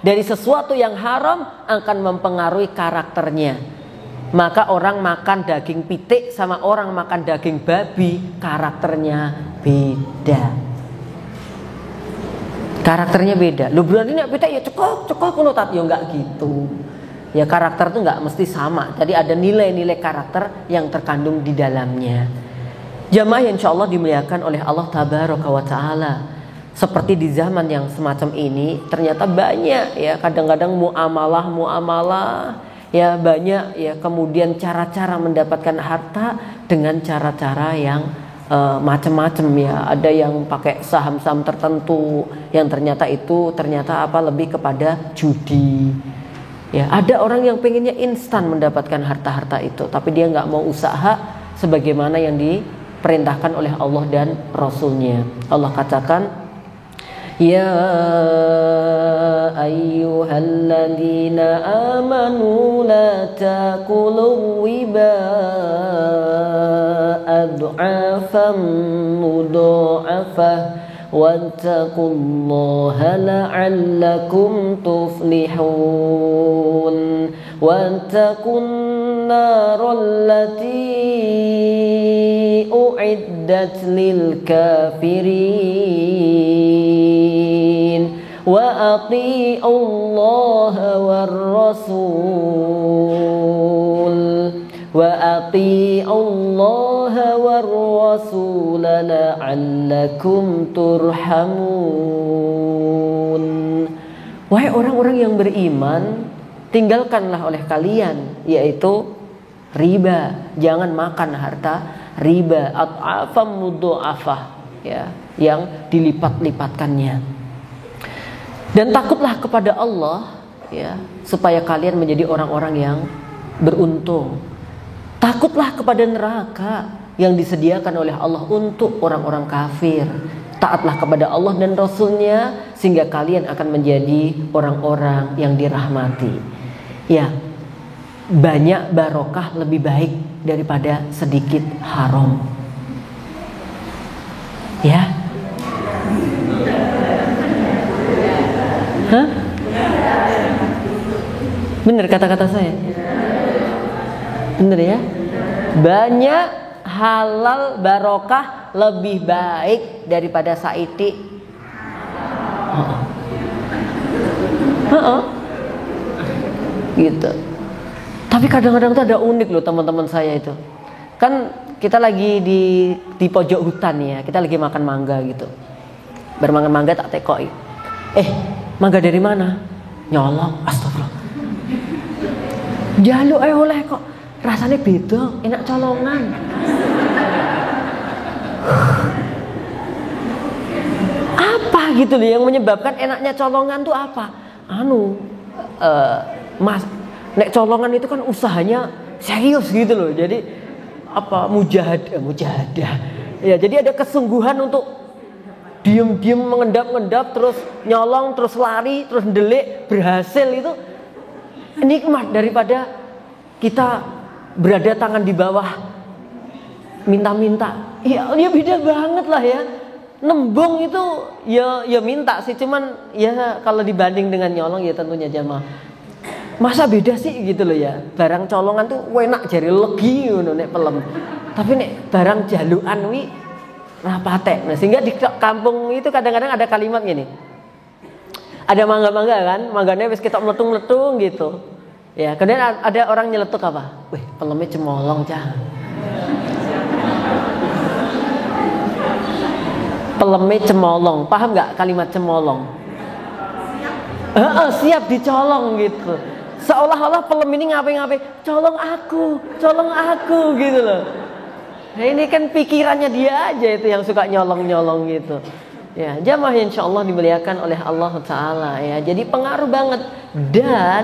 dari sesuatu yang haram akan mempengaruhi karakternya. Maka orang makan daging pitik sama orang makan daging babi, karakternya beda. Karakternya beda. Lu berarti nek pitik ya cekok ngono tat, ya enggak gitu. Ya karakter itu enggak mesti sama. Jadi ada nilai-nilai karakter yang terkandung di dalamnya. Jamaah yang insyaallah dimuliakan oleh Allah Tabaraka wa Ta'ala. Seperti di zaman yang semacam ini ternyata banyak ya kadang-kadang muamalah ya banyak ya, kemudian cara-cara mendapatkan harta dengan cara-cara yang macam-macam ya. Ada yang pakai saham-saham tertentu yang ternyata lebih kepada judi ya. Ada orang yang pengennya instan mendapatkan harta-harta itu, tapi dia nggak mau usaha sebagaimana yang diperintahkan oleh Allah dan Rasulnya. Allah katakan, ya ayyuhalladzina amanu la taqulu riba ad'afan mudha'afah wattaqullaha la'allakum tuflihun wattaqun narallati u'iddat lil kafirin wa ati'ullaha war rasul la'allakum turhamun. Wahai orang-orang yang beriman, tinggalkanlah oleh kalian yaitu riba. Jangan makan harta riba, at'afam mudha'afah ya, yang dilipat-lipatkannya. Dan takutlah kepada Allah ya, supaya kalian menjadi orang-orang yang beruntung. Takutlah kepada neraka yang disediakan oleh Allah untuk orang-orang kafir. Taatlah kepada Allah dan Rasulnya sehingga kalian akan menjadi orang-orang yang dirahmati. Ya, banyak barokah lebih baik daripada sedikit haram. Ya. Hah? Benar kata-kata saya? Benar ya? Banyak halal barokah lebih baik daripada saiti. Gitu. Tapi kadang-kadang tuh ada unik loh teman-teman saya itu. Kan kita lagi di pojok hutan ya, kita lagi makan mangga gitu. Bermakan mangga tak tekoi. Mangga dari mana? Nyolong, astagfirullah. Jaluk oleh kok. Rasanya beda, enak colongan. Apa gitu loh yang menyebabkan enaknya colongan tuh apa? Mas, nek colongan itu kan usahanya serius gitu loh. Jadi mujahadah. Ya, jadi ada kesungguhan untuk diem-diem mengendap-endap terus nyolong terus lari terus ndelik berhasil. Itu nikmat daripada kita berada tangan di bawah minta-minta. Ya beda banget lah ya. Nembung itu ya minta sih, cuman ya kalau dibanding dengan nyolong ya tentunya jamaah. Masa beda sih gitu loh ya. Barang colongan tuh enak jari legi ngono nek pelem. Tapi nek barang jalukan wi ra patek. Nah, sehingga di kampung itu kadang-kadang ada kalimat gini. Ada mangga-mangga kan, mangganya wis ketok meletung-meletung gitu. Ya, kemudian ada orang nyeletuk apa? Wih, pelemnya cemolong, Cah. Pelemnya cemolong. Paham nggak kalimat cemolong? Siap dicolong gitu. Seolah-olah pelem ini ngapain-ngapain, colong aku gitu loh. Nah ini kan pikirannya dia aja itu yang suka nyolong-nyolong gitu. Ya, jamaah insya Allah dimuliakan oleh Allah Ta'ala ya. Jadi pengaruh banget. Dan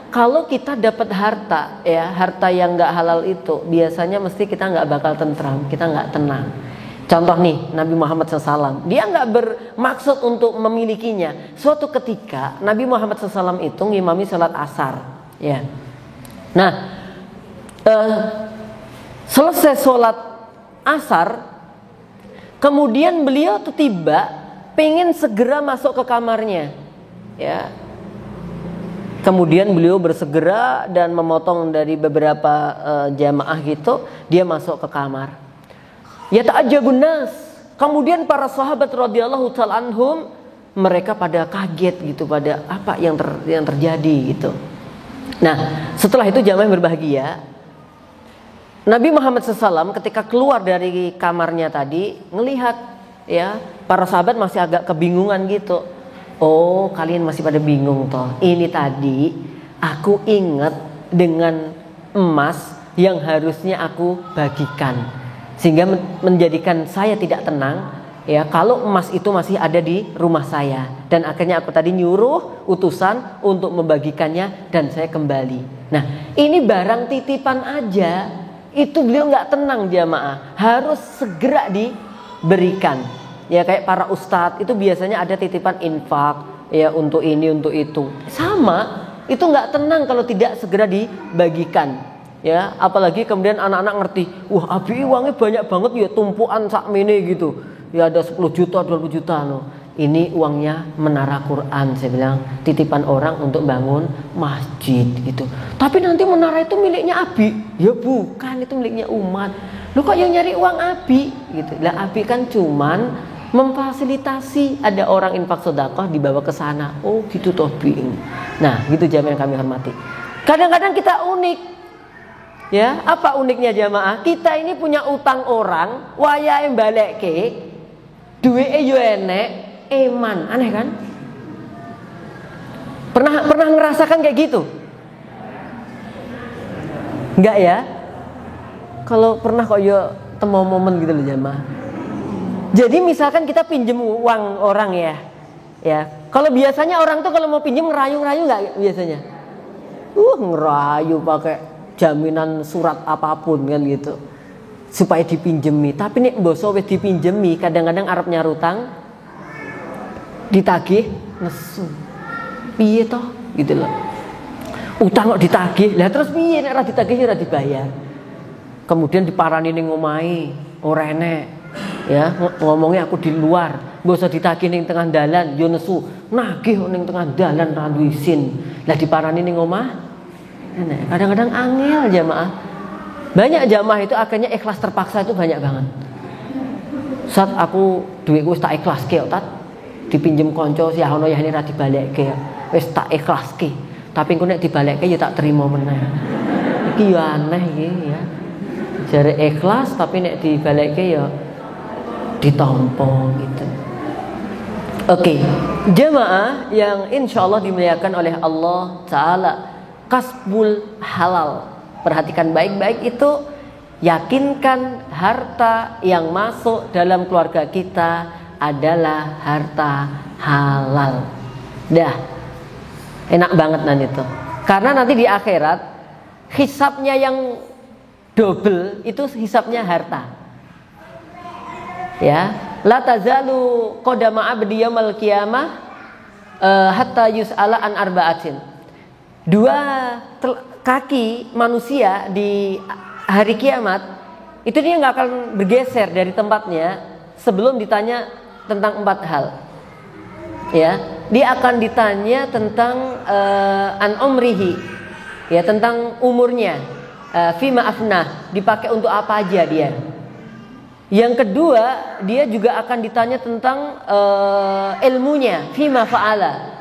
kalau kita dapat harta ya, harta yang nggak halal itu biasanya mesti kita nggak bakal tentram, kita nggak tenang. Contoh nih Nabi Muhammad SAW, dia nggak bermaksud untuk memilikinya. Suatu ketika Nabi Muhammad SAW itu ngimami sholat asar ya. Nah selesai sholat asar, kemudian beliau tuh tiba pengen segera masuk ke kamarnya ya. Kemudian beliau bersegera dan memotong dari beberapa jamaah gitu, dia masuk ke kamar. Ya ta'ajjabun nas. Kemudian para sahabat radhiyallahu ta'ala anhum, mereka pada kaget gitu, pada apa yang terjadi gitu. Nah, setelah itu jamaah berbahagia. Nabi Muhammad SAW ketika keluar dari kamarnya tadi ngelihat ya, para sahabat masih agak kebingungan gitu. Oh, kalian masih pada bingung toh. Ini tadi aku ingat dengan emas yang harusnya aku bagikan, sehingga menjadikan saya tidak tenang ya kalau emas itu masih ada di rumah saya. Dan akhirnya aku tadi nyuruh utusan untuk membagikannya dan saya kembali. Nah, ini barang titipan aja, itu beliau nggak tenang jamaah, harus segera diberikan. Ya kayak para ustadz itu biasanya ada titipan infak ya, untuk ini untuk itu. Sama, itu nggak tenang kalau tidak segera dibagikan. Ya, apalagi kemudian anak-anak ngerti, wah abi uangnya banyak banget ya, tumpuan sakmene gitu. Ya ada 10 juta, 20 juta loh. Ini uangnya menara Quran, saya bilang, titipan orang untuk bangun masjid gitu. Tapi nanti menara itu miliknya abi. Ya bukan, itu miliknya umat. Lu kok yang nyari uang abi gitu. Lah abi kan cuman memfasilitasi ada orang infak sedekah dibawa ke sana. Oh gitu toh bi. Nah, gitu jamaah yang kami hormati. Kadang-kadang kita unik. Ya, apa uniknya jamaah? Kita ini punya utang orang, wayahe balekke, duweke yo enek, eman, aneh kan? Pernah ngerasakan kayak gitu? Enggak ya? Kalau pernah kok yo temu momen gitu loh jamaah. Jadi misalkan kita pinjem uang orang ya. Kalau biasanya orang tuh kalau mau pinjem ngerayu-ngerayu nggak biasanya? Ngerayu pakai jaminan surat apapun kan gitu supaya dipinjemi. Tapi nek mboso wis dipinjemi, kadang-kadang arep nyarutang ditagih nesu. Piye toh gitu loh. Utang kok ditagih. Lah terus piye nek ora ditagih ora dibayar. Kemudian diparani ning omahe, ora enek. Ya, ngomongnya aku di luar, mbok usah ditagih ning tengah dalan, yo nesu. Nagih ning tengah dalan ra duwe izin. Lah diparani ning omah. Kadang-kadang angel jamaah. Banyak jamaah itu akhirnya ikhlas terpaksa itu banyak banget. Saat aku duitku wis tak ikhlaske tat, dipinjem kanca si ono ya ini ra dibalekke. Wis tak ikhlaske. Tapi engko nek dibalekke ya tak terima meneh. Iki yo aneh iki ya. Jare ikhlas tapi nek dibalekke ya ditompo gitu. Oke, jamaah yang insya Allah dimuliakan oleh Allah Ta'ala, kasbul halal. Perhatikan baik-baik itu, yakinkan harta yang masuk dalam keluarga kita adalah harta halal. Dah, enak banget nanti itu. Karena nanti di akhirat hisabnya yang double itu hisabnya harta. Ya, la tazalu qadama abdi yaumil qiyamah hatta yus'ala an arba'atin. Dua kaki manusia di hari kiamat itu dia nggak akan bergeser dari tempatnya sebelum ditanya tentang 4 hal. Ya, dia akan ditanya tentang an umrihi, ya tentang umurnya, fima afnah, dipakai untuk apa aja dia. Yang kedua, dia juga akan ditanya tentang ilmunya, fima fa'ala.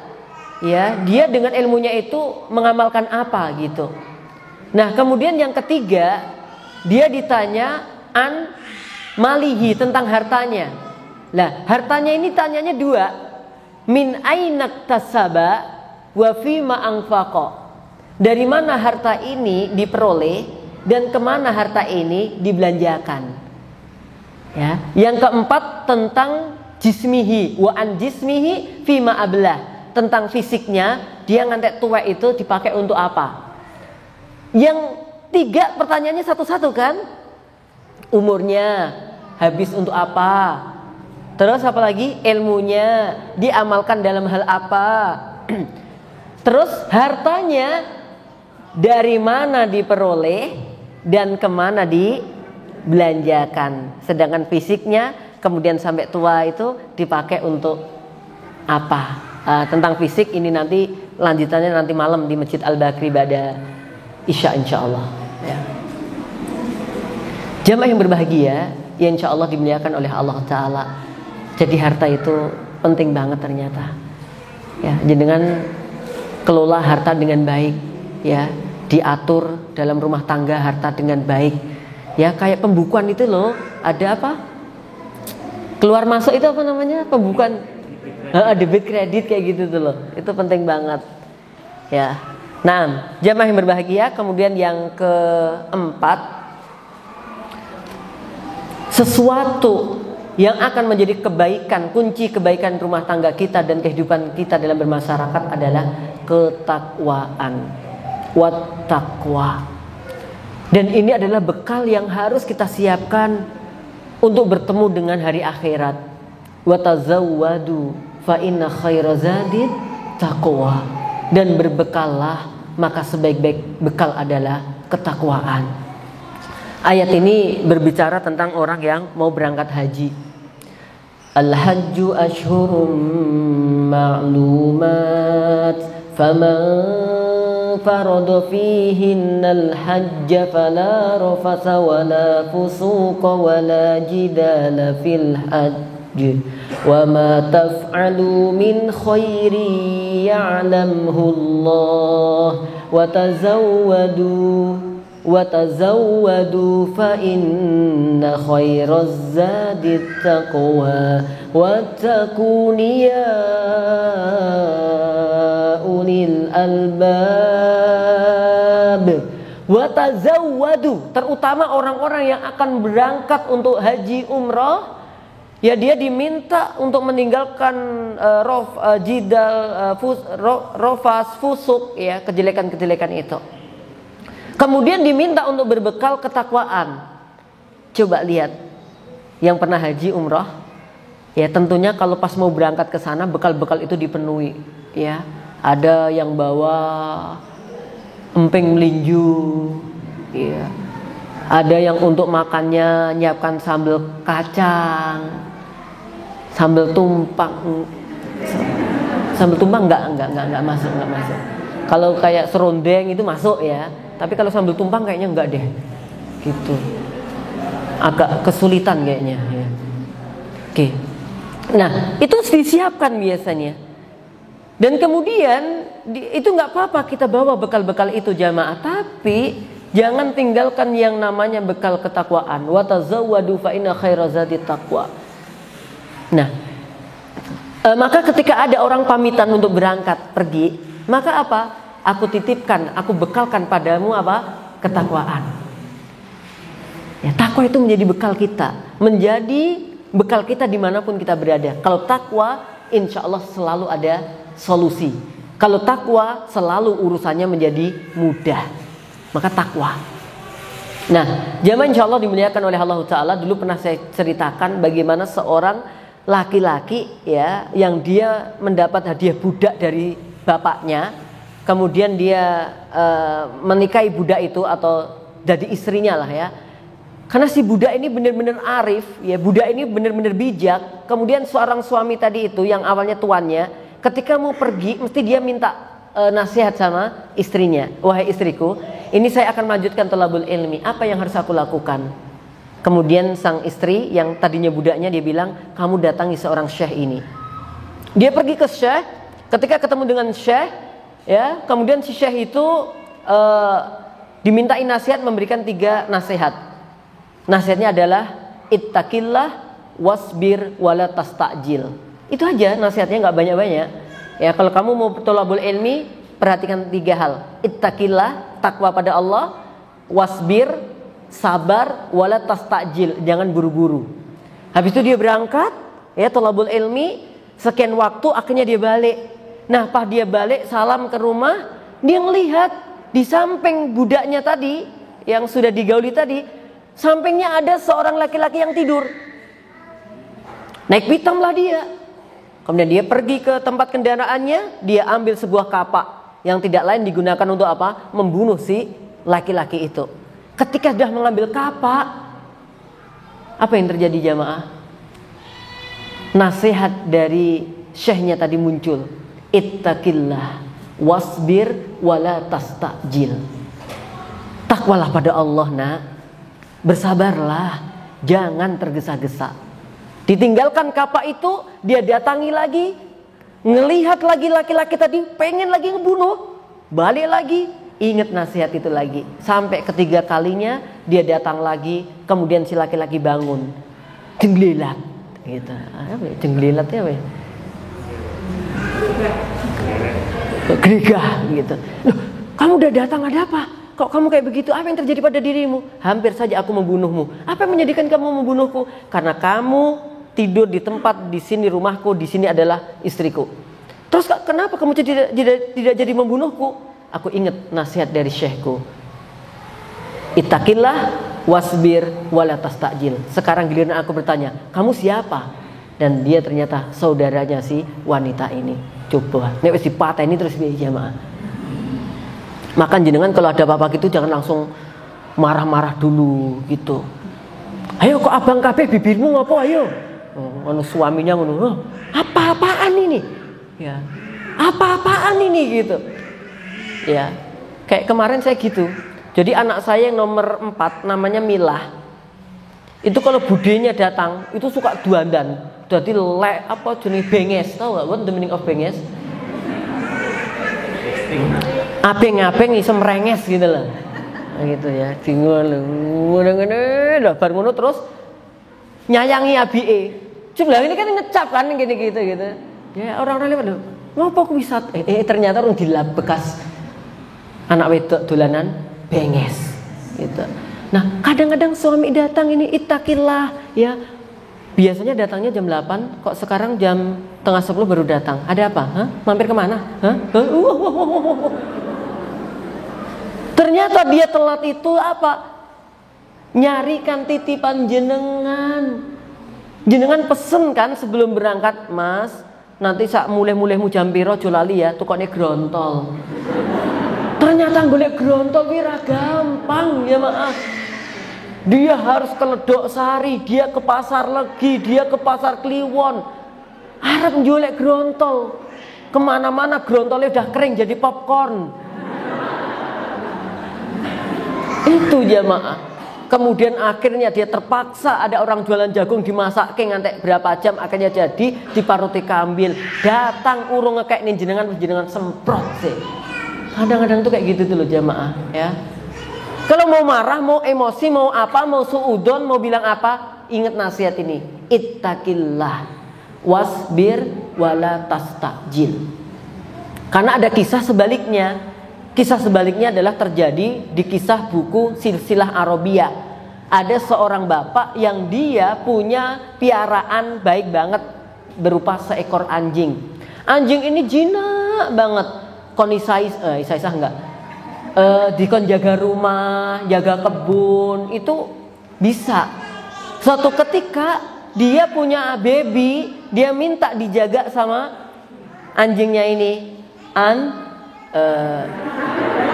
Ya, dia dengan ilmunya itu mengamalkan apa gitu. Nah, kemudian yang ketiga, dia ditanya an malihi, tentang hartanya. Lah, hartanya ini tanyanya 2. Min ainak tasaba, wa fima anfaqa. Dari mana harta ini diperoleh dan kemana harta ini dibelanjakan. Ya. Yang keempat tentang jismihi wa an jismihi fima ablah, tentang fisiknya, dia ngantek tua itu dipakai untuk apa. Yang tiga pertanyaannya satu-satu kan, umurnya habis untuk apa, terus apa lagi, ilmunya diamalkan dalam hal apa, terus hartanya dari mana diperoleh dan kemana dibelanjakan. Sedangkan fisiknya kemudian sampai tua itu dipakai untuk apa. Tentang fisik ini nanti lanjutannya nanti malam di Masjid Al-Bakri pada Isya insyaallah ya. Jamaah yang berbahagia yang insyaallah dimuliakan oleh Allah Ta'ala. Jadi harta itu penting banget ternyata ya. Jenengan kelola harta dengan baik ya, diatur dalam rumah tangga harta dengan baik ya. Kayak pembukuan itu loh, ada apa, keluar masuk itu apa namanya, pembukuan debit kredit kayak gitu tuh loh, itu penting banget ya. Nah, jamaah yang berbahagia, kemudian yang keempat, sesuatu yang akan menjadi kebaikan, kunci kebaikan rumah tangga kita dan kehidupan kita dalam bermasyarakat adalah ketakwaan, wattaqwa. Dan ini adalah bekal yang harus kita siapkan untuk bertemu dengan hari akhirat. Watazawwadu fa inna khairazadit taqwa. Dan berbekallah, maka sebaik-baik bekal adalah ketakwaan. Ayat ini berbicara tentang orang yang mau berangkat haji. Al-hajju ashhurum ma'lumat faman farada fihinnal hajja fala rafasa wala fusuqa wala jidala fil hajj wa ma taf'alu min khairi ya'lamhu Allah wa tazawwadu fa inna khairaz zadi taqwa wattaqun ya ulil albab. Wa tazawwadu, terutama orang-orang yang akan berangkat untuk haji umrah ya, dia diminta untuk meninggalkan rofas, fusuk ya, kejelekan-kejelekan itu. Kemudian diminta untuk berbekal ketakwaan. Coba lihat yang pernah haji umrah ya, tentunya kalau pas mau berangkat ke sana bekal-bekal itu dipenuhi ya. Ada yang bawa emping melinju ya. Ada yang untuk makannya nyiapkan sambal kacang, sambal tumpang. Sambal tumpang enggak masuk. Kalau kayak serundeng itu masuk ya. Tapi kalau sambal tumpang kayaknya enggak deh. Gitu. Agak kesulitan kayaknya ya. Oke. Nah, itu disiapkan biasanya. Dan kemudian itu enggak apa-apa kita bawa bekal-bekal itu jamaah, tapi jangan tinggalkan yang namanya bekal ketakwaan. Wa tazawwadu fa inna khairazadi taqwa. Nah, maka ketika ada orang pamitan untuk berangkat pergi, maka apa? Aku titipkan, aku bekalkan padamu apa? Ketakwaan. Ya, takwa itu menjadi bekal kita, menjadi bekal kita dimanapun kita berada. Kalau takwa, insya Allah selalu ada solusi. Kalau takwa, selalu urusannya menjadi mudah. Maka takwa. Nah, jamaah insya Allah dimuliakan oleh Allah Ta'ala. Dulu pernah saya ceritakan bagaimana seorang laki-laki ya, yang dia mendapat hadiah budak dari bapaknya. Kemudian dia menikahi budak itu atau jadi istrinya lah ya. Karena si budak ini benar-benar arif ya, budak ini benar-benar bijak. Kemudian seorang suami tadi itu yang awalnya tuannya, ketika mau pergi mesti dia minta nasihat sama istrinya. Wahai istriku, ini saya akan melanjutkan thalabul ilmi, apa yang harus aku lakukan? Kemudian sang istri yang tadinya budaknya dia bilang, kamu datangi seorang syekh ini. Dia pergi ke syekh, ketika ketemu dengan syekh ya, kemudian si syekh itu dimintai nasihat, memberikan 3 nasihat. Nasihatnya adalah ittaqillah wasbir wala tastajil. Itu aja nasihatnya, nggak banyak-banyak. Ya, kalau kamu mau thalabul ilmi, perhatikan 3 hal. Ittaqillah, takwa pada Allah, wasbir, sabar, wala tastajil, jangan buru-buru. Habis itu dia berangkat, ya thalabul ilmi, sekian waktu akhirnya dia balik. Nah, pas dia balik salam ke rumah, dia ngelihat di samping budaknya tadi yang sudah digauli tadi, sampingnya ada seorang laki-laki yang tidur. Naik pitamlah dia. Kemudian dia pergi ke tempat kendaraannya, dia ambil sebuah kapak yang tidak lain digunakan untuk apa? Membunuh si laki-laki itu. Ketika sudah mengambil kapak, apa yang terjadi jamaah? Nasihat dari syekhnya tadi muncul. Ittaqillah wasbir wala tastajil. Takwalah pada Allah, nak. Bersabarlah, jangan tergesa-gesa. Ditinggalkan kapak itu, dia datangi lagi, ngelihat lagi laki-laki tadi, pengen lagi ngebunuh, balik lagi, ingat nasihat itu lagi. Sampai ketiga kalinya dia datang lagi, kemudian si laki-laki bangun, jenglilat, gitu. Apa ya? Jenglilat ya, gerigah, gitu. Loh, kamu udah datang, ada apa? Kok kamu kayak begitu? Apa yang terjadi pada dirimu? Hampir saja aku membunuhmu. Apa yang menjadikan kamu membunuhku? Karena kamu tidur di tempat di sini rumahku, di sini adalah istriku. Terus kenapa kamu tidak jadi membunuhku? Aku ingat nasihat dari syekhku. Ittaqillah wasbir wala tastajil. Sekarang giliran aku bertanya, kamu siapa? Dan dia ternyata saudaranya si wanita ini. Coba, nek wis dipateni terus piye jamaah? Maka jenengan kalau ada apa-apa gitu jangan langsung marah-marah dulu gitu. Ayo kok abang kabeh bibirmu ngopo ayo? Oh, suaminya ngono. Oh, apa-apaan ini? Ya. Apa-apaan ini gitu. Ya. Kayak kemarin saya gitu. Jadi anak saya yang nomor 4 namanya Milah. Itu kalau budenya datang, itu suka duandan. Jadi apa jenis benges, tahu enggak what the meaning of benges? Apeng-apeng iso merenges gitu loh. Gitu ya. Dingol ngene-ngene lho bar ngono terus nyayangi abike. Coba ini kan ngecap kan gini gitu. Ya orang-orang lewat lho. Ngopo ku bisa ternyata orang dilap bekas anak wedok dolanan benges gitu. Nah, kadang-kadang suami datang ini ittaqillah ya. Biasanya datangnya jam 8, kok sekarang jam tengah 10 baru datang. Ada apa? Hah? Mampir kemana? Hah? Ternyata dia telat itu apa? Nyarikan titipan jenengan. Jenengan pesen kan sebelum berangkat, Mas, nanti sak mulai-mulaimu jam piro aja lali ya, tukone grontol. Ternyata golek grontol ki ra gampang ya, maaf. Dia harus ke Ledok Sari, dia ke Pasar Legi, dia ke Pasar Kliwon. Arep njolek grontol. Kemana-mana grontolnya udah kering jadi popcorn. Itu jamaah. Kemudian akhirnya dia terpaksa ada orang jualan jagung dimasak ngantek berapa jam akhirnya jadi diparuti kambil. Datang urung ngekek nih jenengan semprot sih. Kadang-kadang tuh kayak gitu tuh loh jamaah ya. Kalau mau marah, mau emosi, mau apa, mau suudon, mau bilang apa, ingat nasihat ini. Ittaqillah wasbir wala tastajil. Karena ada kisah sebaliknya. Kisah sebaliknya adalah terjadi di kisah buku Silsilah Arabiyah. Ada seorang bapak yang dia punya piaraan baik banget berupa seekor anjing. Anjing ini jinak banget. Kon Isaisah enggak. Dikon jaga rumah, jaga kebun, itu bisa. Suatu ketika dia punya baby, dia minta dijaga sama anjingnya ini.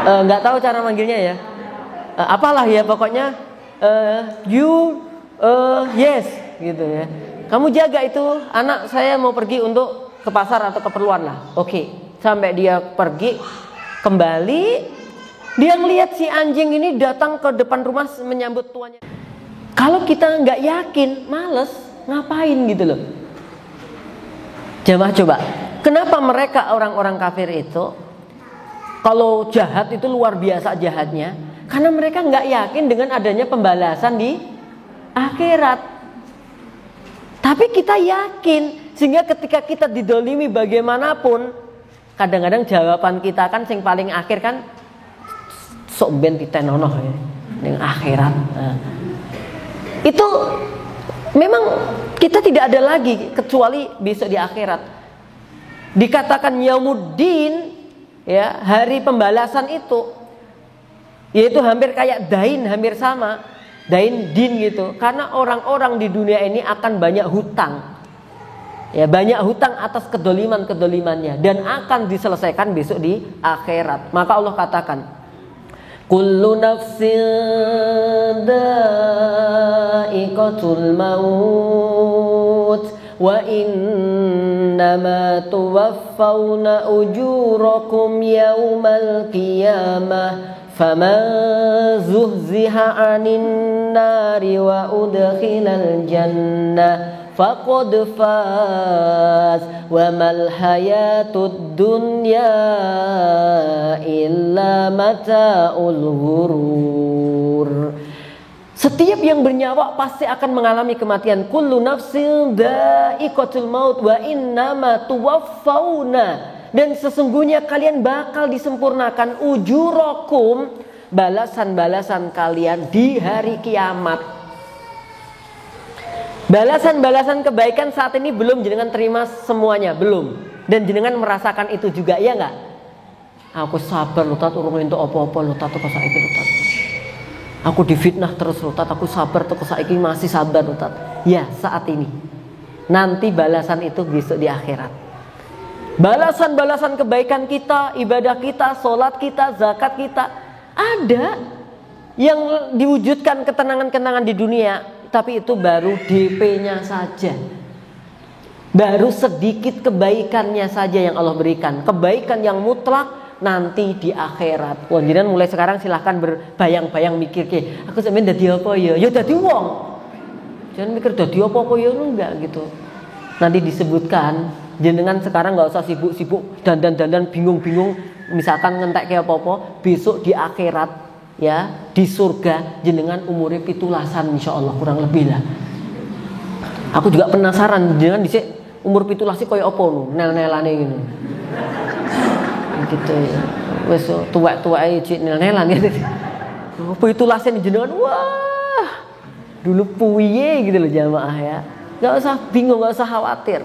Nggak tahu cara manggilnya ya. Apalah ya pokoknya yes gitu ya. Kamu jaga itu, anak saya mau pergi untuk ke pasar atau keperluan lah. Oke. Sampai dia pergi kembali, dia ngelihat si anjing ini datang ke depan rumah menyambut tuannya. Kalau kita nggak yakin, males ngapain gitu loh. Jamaah coba, kenapa mereka orang-orang kafir itu kalau jahat itu luar biasa jahatnya? Karena mereka nggak yakin dengan adanya pembalasan di akhirat. Tapi kita yakin, sehingga ketika kita didolimi bagaimanapun, Kadang-kadang jawaban kita kan sing paling akhir kan sok ben ditenono ya ning akhirat. Nah, itu memang kita tidak ada lagi kecuali besok di akhirat. Dikatakan yaumuddin, ya, hari pembalasan itu, yaitu hampir kayak dain, hampir sama dain din gitu. Karena orang-orang di dunia ini akan banyak hutang, ya, banyak hutang atas kedolimannya dan akan diselesaikan besok di akhirat. Maka Allah katakan, kullu nafsin dha'iqatul maut wa innama tuwaffawna ujurakum yawmal qiyamah faman zuhziha 'anil nari wa udkhilal jannah faqad faz wa mal hayatud dunya illa mata'ul ghurur. Setiap yang bernyawa pasti akan mengalami kematian. Kullu nafsin dha'iqatul maut wa innama tuwaffawna, dan sesungguhnya kalian bakal disempurnakan ujurakum, balasan-balasan kalian di hari kiamat. Balasan-balasan kebaikan saat ini belum jenengan terima semuanya, belum. Dan jenengan merasakan itu juga, ya enggak? Aku sabar lu tat, urung entuk apa-apa lu tat, kok saiki lu tat. Aku difitnah terus lu tat, aku sabar kok saiki masih sabar lu tat. Ya, saat ini. Nanti balasan itu besok di akhirat. Balasan-balasan kebaikan kita, ibadah kita, sholat kita, zakat kita, ada yang diwujudkan ketenangan-kenangan di dunia, tapi itu baru DP-nya saja. Baru sedikit kebaikannya saja yang Allah berikan. Kebaikan yang mutlak nanti di akhirat. Wah, jenengan mulai sekarang silahkan berbayang-bayang mikir ke, aku sampeyan dadi apa ya? Ya dadi wong. Jangan mikir dadi apa-apa ya, enggak gitu. Nanti disebutkan, jenengan sekarang nggak usah sibuk-sibuk dandan-dandan bingung-bingung misalkan ngentek kayak apa-apa, besok di akhirat, ya, di surga jenengan umure 17 insyaallah, kurang lebih lah. Aku juga penasaran jenengan dhisik umur 17 koyo apa nu nel-nelane ngene gitu ya. Wis tuwek-tuweke cik nel-nelan gitu. Apa itu lasen jenengan, wah dulu puye gitu loh jamaah ya. Gak usah bingung, gak usah khawatir.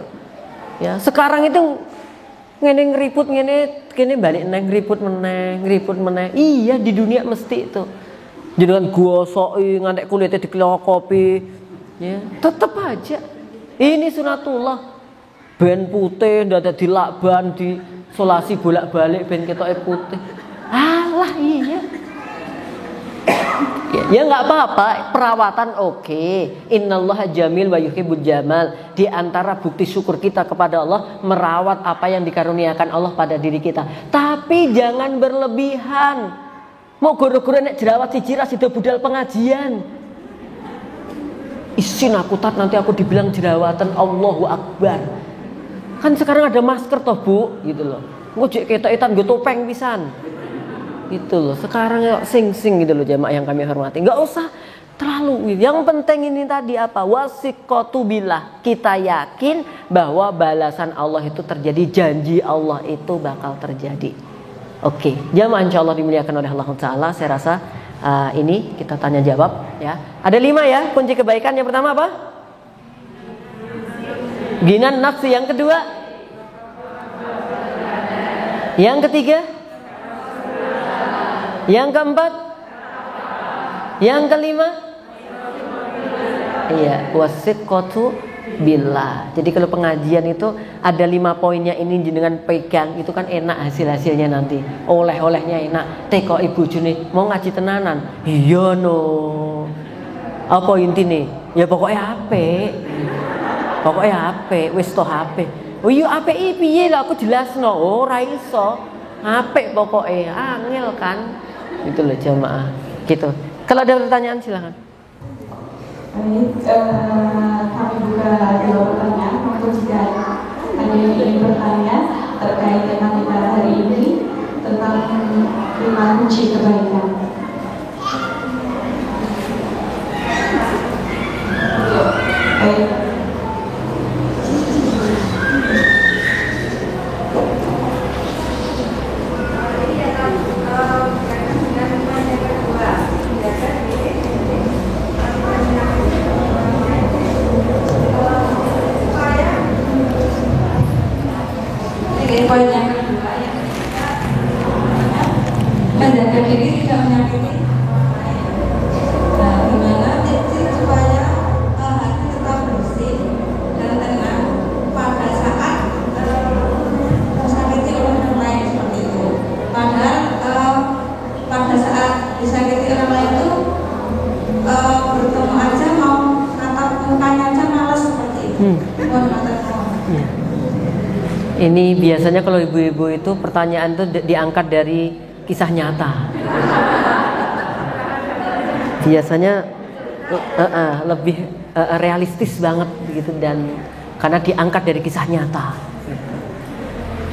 Ya, sekarang itu ngene ngeriput ngene kene balik neng ngeriput meneh. Iya, di dunia mesti itu. Jenengan gosoki ngantek kulitnya dikelokopi, ya, tetep aja. Ini sunatullah. Ben putih ndak ada dilakban, disolasi bolak-balik ben ketoke putih. Alah iya. Ya nggak apa-apa, perawatan oke. Innallaha jamil wa yuhibbul jamal. Di antara bukti syukur kita kepada Allah, merawat apa yang dikaruniakan Allah pada diri kita. Tapi jangan berlebihan. Mau goro-goro nek jerawat siji ra sida budal pengajian. Isin aku tat nanti aku dibilang jerawatan, Allahu Akbar. Kan sekarang ada masker toh Bu, gitu loh. Engko jek ketok-etan nggo topeng pisan. Gitu loh. Sekarang sing-sing gitu loh jamaah yang kami hormati. Enggak usah terlalu. Yang penting ini tadi apa? Wasiqatu billah. Kita yakin bahwa balasan Allah itu terjadi, janji Allah itu bakal terjadi. Oke, jamaah insyaallah dimuliakan oleh Allah Taala. Saya rasa ini kita tanya jawab ya. Ada 5 ya kunci kebaikan. Yang pertama apa? Ginan nafsi. Yang kedua? Yang ketiga? Yang keempat? Yang kelima? Iya, wasiqatu billah. Jadi kalau pengajian itu ada 5 poinnya ini jenengan pegang, itu kan enak hasil-hasilnya nanti. Oleh-olehnya enak. Teko ibu june mau ngaji tenanan. Iya no. Apa intine? Ya pokoknya apik. Pokoknya apik, wis to apik. Oh iya apik piye lah aku jelasno. Ora iso. Apik pokoknya, angel kan. Itu loh jamaah. Gitu. Kalau ada pertanyaan silakan. Baik, kami buka dua pertanyaan. Untuk jika ada yang ingin bertanya terkait tema kita hari ini tentang 5 kunci kebaikan. Baik. Ini biasanya kalau ibu-ibu itu pertanyaan itu diangkat dari kisah nyata. Biasanya lebih realistis banget gitu, dan karena diangkat dari kisah nyata.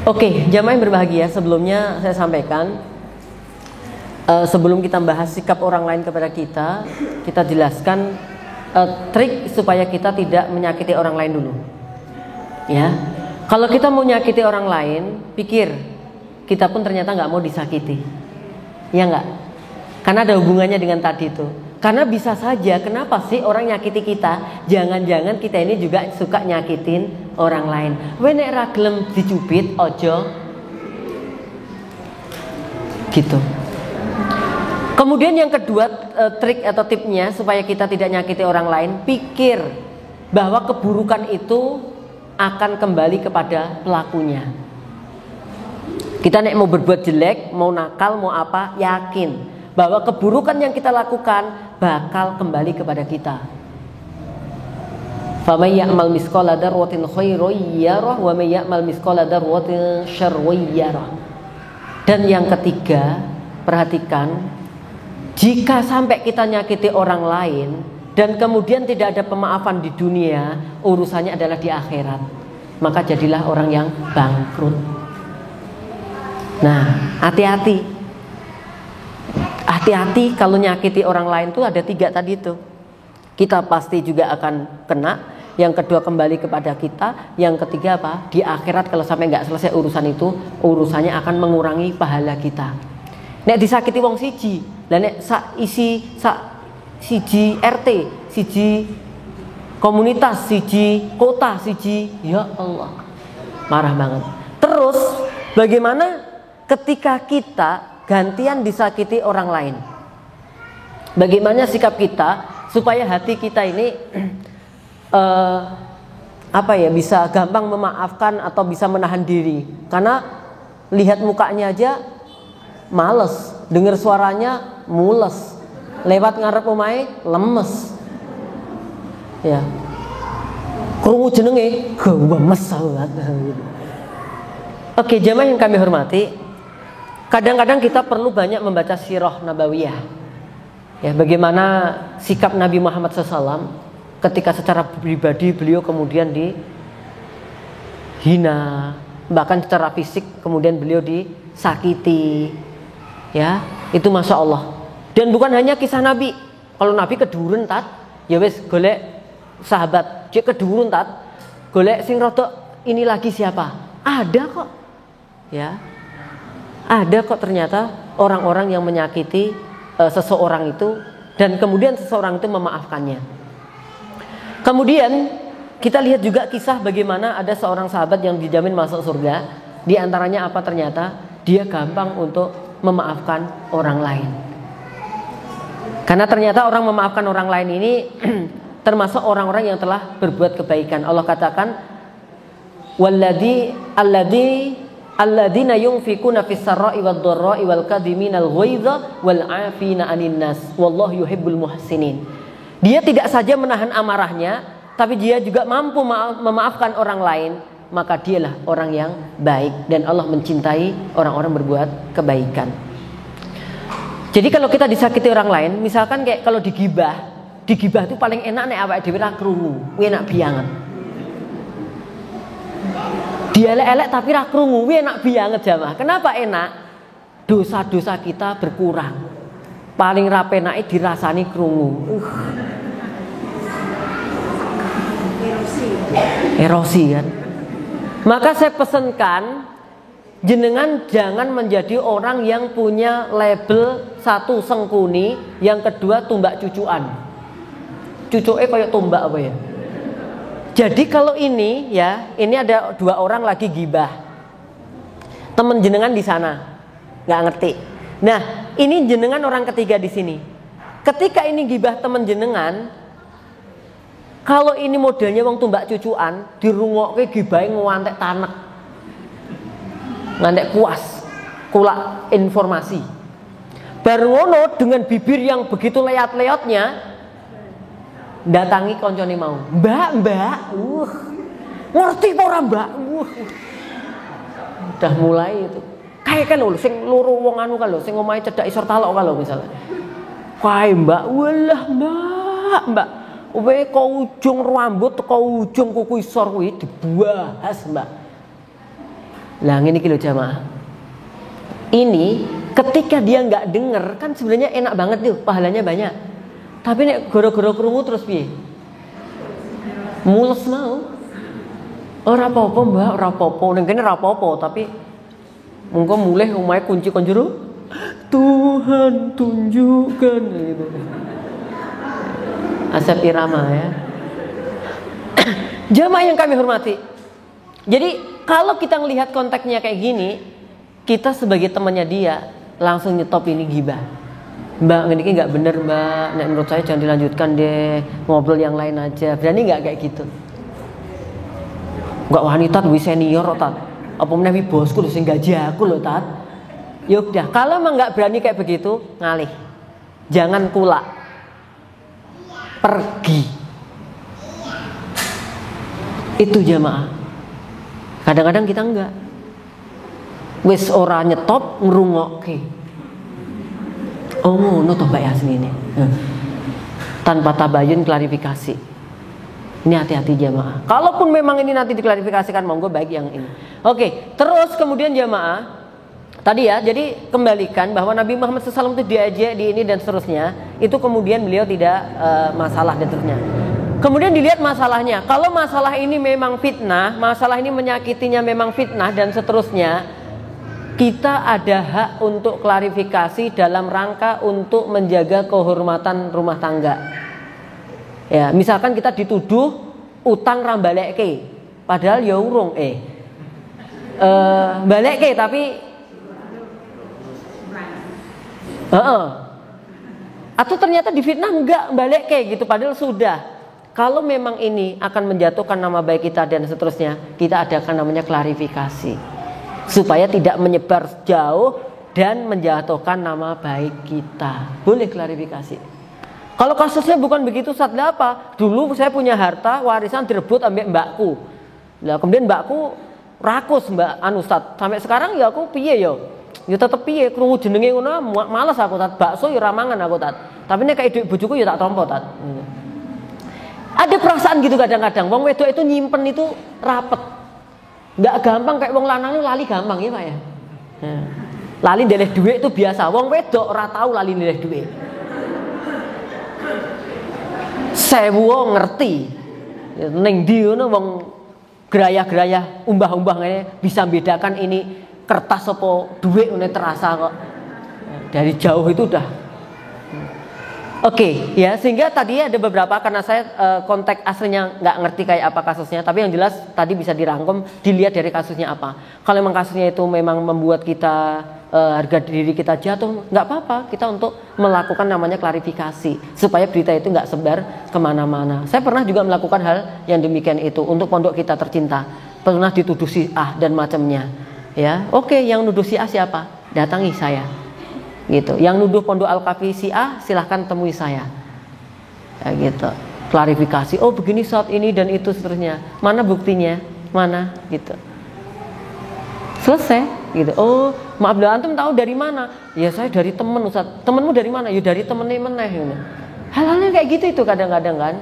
Oke, jamaah yang berbahagia, sebelumnya saya sampaikan sebelum kita bahas sikap orang lain kepada kita jelaskan trik supaya kita tidak menyakiti orang lain dulu. Ya, kalau kita mau nyakiti orang lain, pikir kita pun ternyata nggak mau disakiti, ya nggak? Karena ada hubungannya dengan tadi itu. Karena bisa saja, kenapa sih orang nyakiti kita? Jangan-jangan kita ini juga suka nyakitin orang lain. Nek ra gelem dicubit, ojo gitu. Kemudian yang kedua, trik atau tipnya supaya kita tidak nyakiti orang lain, pikir bahwa keburukan itu akan kembali kepada pelakunya. Kita nek mau berbuat jelek, mau nakal, mau apa, yakin bahwa keburukan yang kita lakukan bakal kembali kepada kita. Faman ya'mal misqala dzarratin khairan yarah wa may ya'mal misqala dzarratin syarran yarah. Dan yang ketiga, perhatikan, jika sampai kita nyakiti orang lain dan kemudian tidak ada pemaafan di dunia, urusannya adalah di akhirat, maka jadilah orang yang bangkrut. Nah, hati-hati kalau nyakiti orang lain tuh ada 3 tadi tuh. Kita pasti juga akan kena. Yang kedua kembali kepada kita. Yang ketiga apa? Di akhirat kalau sampai nggak selesai urusan itu, urusannya akan mengurangi pahala kita. Nek disakiti wong siji, lah nek siji RT, siji komunitas, siji kota, siji, ya Allah, marah banget. Terus bagaimana ketika kita gantian disakiti orang lain? Bagaimana sikap kita supaya hati kita ini bisa gampang memaafkan atau bisa menahan diri? Karena lihat mukanya aja males, dengar suaranya mules, lewat ngarep omahe lemes. Ya. Krungu jenenge gemes banget. Oke, jamaah yang kami hormati, kadang-kadang kita perlu banyak membaca sirah nabawiyah. Ya, bagaimana sikap Nabi Muhammad SAW ketika secara pribadi beliau kemudian dihina, bahkan secara fisik kemudian beliau disakiti. Ya, itu masya Allah. Dan bukan hanya kisah Nabi. Kalau Nabi keduren tat, ya wes golek sahabat, cek keduren tat, golek sing rodok ini lagi siapa? Ada kok. Ya, ada kok ternyata orang-orang yang menyakiti seseorang itu dan kemudian seseorang itu memaafkannya. Kemudian kita lihat juga kisah bagaimana ada seorang sahabat yang dijamin masuk surga. Di antaranya apa? Ternyata dia gampang untuk memaafkan orang lain. Karena ternyata orang memaafkan orang lain ini termasuk orang-orang yang telah berbuat kebaikan. Allah katakan, alladzina yunfikuna fis sarra'i wad dharra'i wal kadhiminal ghaidha wal 'afina 'anil nas wallahu yuhibbul muhsinin. Dia tidak saja menahan amarahnya, tapi dia juga mampu memaafkan orang lain, maka dialah orang yang baik dan Allah mencintai orang-orang berbuat kebaikan. Jadi kalau kita disakiti orang lain, misalkan kayak kalau digibah itu paling enak nek awake dhewe ra krungu, enak banget. Dia elek-elek tapi ra krungu, enak banget jamaah. Kenapa enak? Dosa-dosa kita berkurang. Paling ra penake dirasani krungu. Erosi kan. Maka saya pesankan jenengan jangan menjadi orang yang punya label satu sengkuni, yang kedua tumbak cucuan. Cucuke kayak tumbak apa ya? Jadi kalau ini ya, ini ada 2 orang lagi gibah. Temen jenengan di sana, nggak ngerti. Nah, ini jenengan orang ketiga di sini. Ketika ini gibah temen jenengan, kalau ini modelnya wong tumbak cucuan, dirungokke gibahe ngantek tanek. Ngantek puas, kulak informasi. Baru ngono dengan bibir yang begitu leot-leotnya, datangi koncone mau, mbak, ngerti ora mbak? udah mulai itu. Kayak kan lho sing loro wong anu kan lho sing omahe cedhak isor talok kan lho misalnya. Kae Mbak, walah Mbak. Kowe ke ujung rambut ke ujung kuku isor kuwi dibahas Mbak. Lah ngene iki lho jamaah. Ini ketika dia nggak denger kan sebenarnya enak banget tuh, pahalanya banyak. Tapi nek goro-goro krungu terus piye? Mules mau. Ora apa-apa Mbak, ora apa-apa. Ning kene ora apa-apa, tapi mengko mulih omahe kunci kon jero. Tuhan tunjukkan gitu. Asap irama ya. Jamaah yang kami hormati. Jadi kalau kita melihat konteksnya kayak gini, kita sebagai temannya dia langsung nyetop ini gibah. Mbak, ini nggak bener Mbak. Nek menurut saya jangan dilanjutkan deh, ngobrol yang lain aja. Berani nggak kayak gitu? Nggak wanita lebih senior tat. Apa menawi bosku lho sing gaji aku lho tat. Ya udah, kalau emang nggak berani kayak begitu, ngalih. Jangan kulak. Pergi. Itu jamaah. Kadang-kadang kita enggak. Wis ora nyetop ngrungokke. Oh ngono to Mbak Yasmin ini. Tanpa tabayun klarifikasi. Ini hati-hati jamaah. Kalaupun memang ini nanti diklarifikasikan monggo baik yang ini. Oke, terus kemudian jamaah tadi ya, jadi kembalikan bahwa Nabi Muhammad SAW itu diajak di ini dan seterusnya. Itu kemudian beliau tidak masalah dan seterusnya. Kemudian dilihat masalahnya. Kalau masalah ini memang fitnah, masalah ini menyakitinya memang fitnah dan seterusnya, kita ada hak untuk klarifikasi dalam rangka untuk menjaga kehormatan rumah tangga. Ya, misalkan kita dituduh utang rambalekke, padahal ya urung balekke tapi atau ternyata difitnah enggak balik kayak gitu padahal sudah. Kalau memang ini akan menjatuhkan nama baik kita dan seterusnya, kita adakan namanya klarifikasi supaya tidak menyebar jauh dan menjatuhkan nama baik kita. Boleh klarifikasi. Kalau kasusnya bukan begitu, saatnya apa? Dulu saya punya harta warisan direbut ambil mbakku. Lah kemudian mbakku rakus Mbak Ustad. Sampai sekarang ya aku piye yo? Ya tetep piye krungu jenenge ngono males aku tat bakso ya ora mangan aku tat. Tapi nek kayak dhuwit bojoku ya tak tampa tat. Ada perasaan gitu kadang-kadang. Wong wedok itu nyimpen itu rapet. Enggak gampang kayak wong lanang lali gampang ya Pak ya. Lali ndeleh dhuwit itu biasa. Wong wedok ora tahu lali ndeleh dhuwit. Sewu ngerti. Ning ndi ngono wong gerayah-gerayah umbah-umbah ngene bisa membedakan ini kertas apa duit ini terasa kok dari jauh itu udah. Oke, ya sehingga tadi ada beberapa karena saya konteks aslinya nggak ngerti kayak apa kasusnya, tapi yang jelas tadi bisa dirangkum dilihat dari kasusnya apa. Kalau memang kasusnya itu memang membuat kita harga diri kita jatuh, nggak apa-apa kita untuk melakukan namanya klarifikasi supaya berita itu nggak sebar kemana-mana. Saya pernah juga melakukan hal yang demikian itu untuk pondok kita tercinta, pernah dituduh si A dan macamnya. Ya, oke, yang nuduh si A siapa? Datangi saya. Gitu. Yang nuduh pondok Al-Kafi si A, silahkan temui saya. Ya, gitu. Klarifikasi. Oh, begini saat ini dan itu seterusnya. Mana buktinya? Mana? Gitu. Selesai. Gitu. Oh, maaf dah antum tahu dari mana? Ya saya dari temen Ustaz. Temenmu dari mana? Ya dari temennya meneh. Gitu. Hal-halnya kayak gitu itu kadang-kadang kan.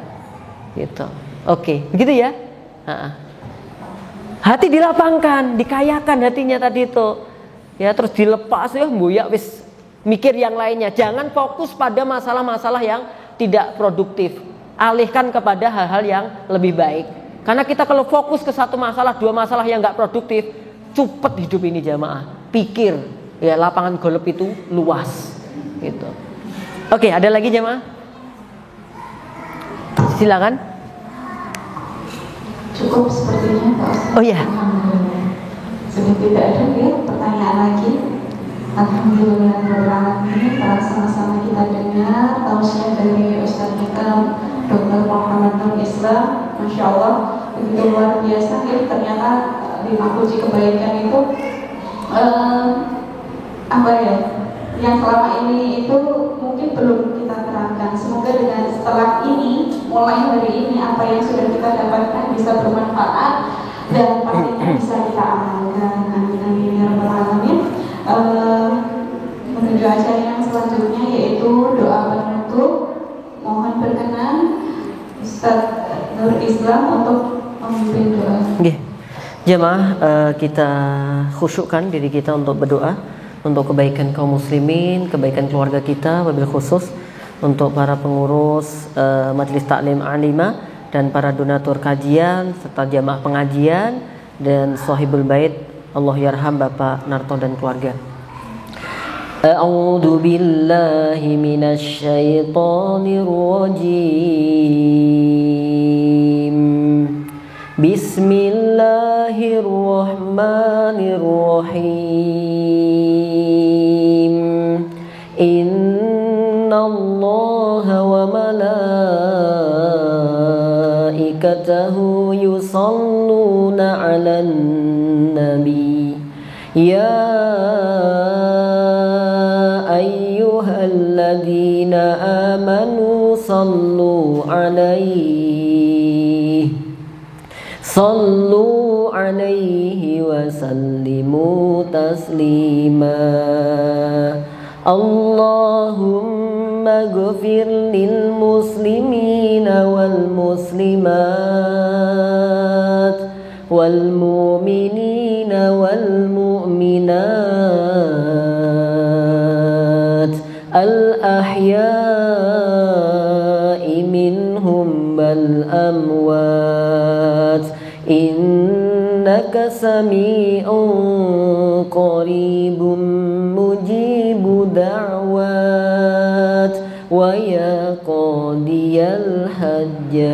Gitu. Oke, begitu ya. Hati dilapangkan, dikayakan hatinya tadi itu. Ya terus dilepas ya mboyak wis mikir yang lainnya. Jangan fokus pada masalah-masalah yang tidak produktif. Alihkan kepada hal-hal yang lebih baik. Karena kita kalau fokus ke satu masalah, dua masalah yang nggak produktif, cepet hidup ini jamaah. Pikir, ya lapangan golf itu luas. Gitu. Oke, ada lagi jamaah? Silakan. Cukup sepertinya Pak Ustaz. Oh iya. Sudah tidak ada ya pertanyaan lagi. Alhamdulillah ini telah sama-sama kita dengar tausiah dari Ustaz kita Dr. Muhammad Nur Islam. Masya Allah begitu luar biasa ya, ternyata 5 kunci kebaikan itu apa ya yang selama ini itu mungkin belum kita terapkan. Semoga dengan setelah ini mulai hari ini apa yang sudah kita dapatkan bisa bermanfaat dan pastinya bisa kita amalkan. Amin amin ya rabbal alamin. Menuju acara yang selanjutnya yaitu doa penutup. Mohon berkenan Ustaz Nur Islam untuk memimpin doa. Jemaah, kita khusyukkan diri kita untuk berdoa untuk kebaikan kaum muslimin, kebaikan keluarga kita, wabil khusus untuk para pengurus Majelis Taklim Alimah dan para donatur kajian serta jamaah pengajian dan sahibul bait. Allah yarham Bapak Narto dan keluarga. A'udzu billahi minasy syaithanir rajim. Bismillahirrahmanirrahim. Innallaha wa malaikatahu yusalluna 'alan nabi. Ya ayyuhalladzina amanu sallu 'alaihi wa sallimu taslima. Allahumma ghfir lil muslimina wal muslimat wal mu'minina wal mu'minat al ahya'i minhum wal amwat innaka sami'un qaribun mujibu da'wat wa ya qadiyal hajjat.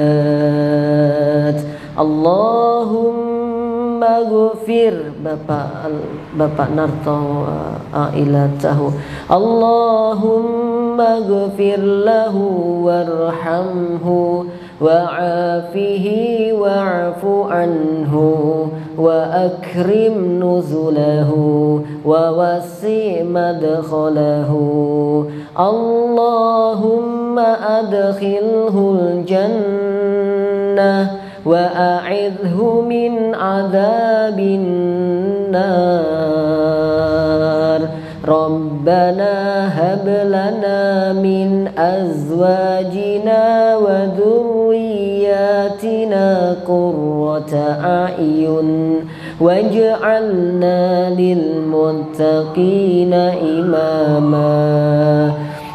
Allahumma ghufir Bapak Narto ailatahu. Allahumma ghufir lahu warhamhu wa'afihi wa'fu anhu wa akrim nuzulahu wa wasi' madkhalahu. Allahumma adkhilhul jannah wa a'idhu min adabin nar. Rabbana hab lana min azwajina wa dhurriyyatina qurrata a'yun waj'alna lil muttaqina imama.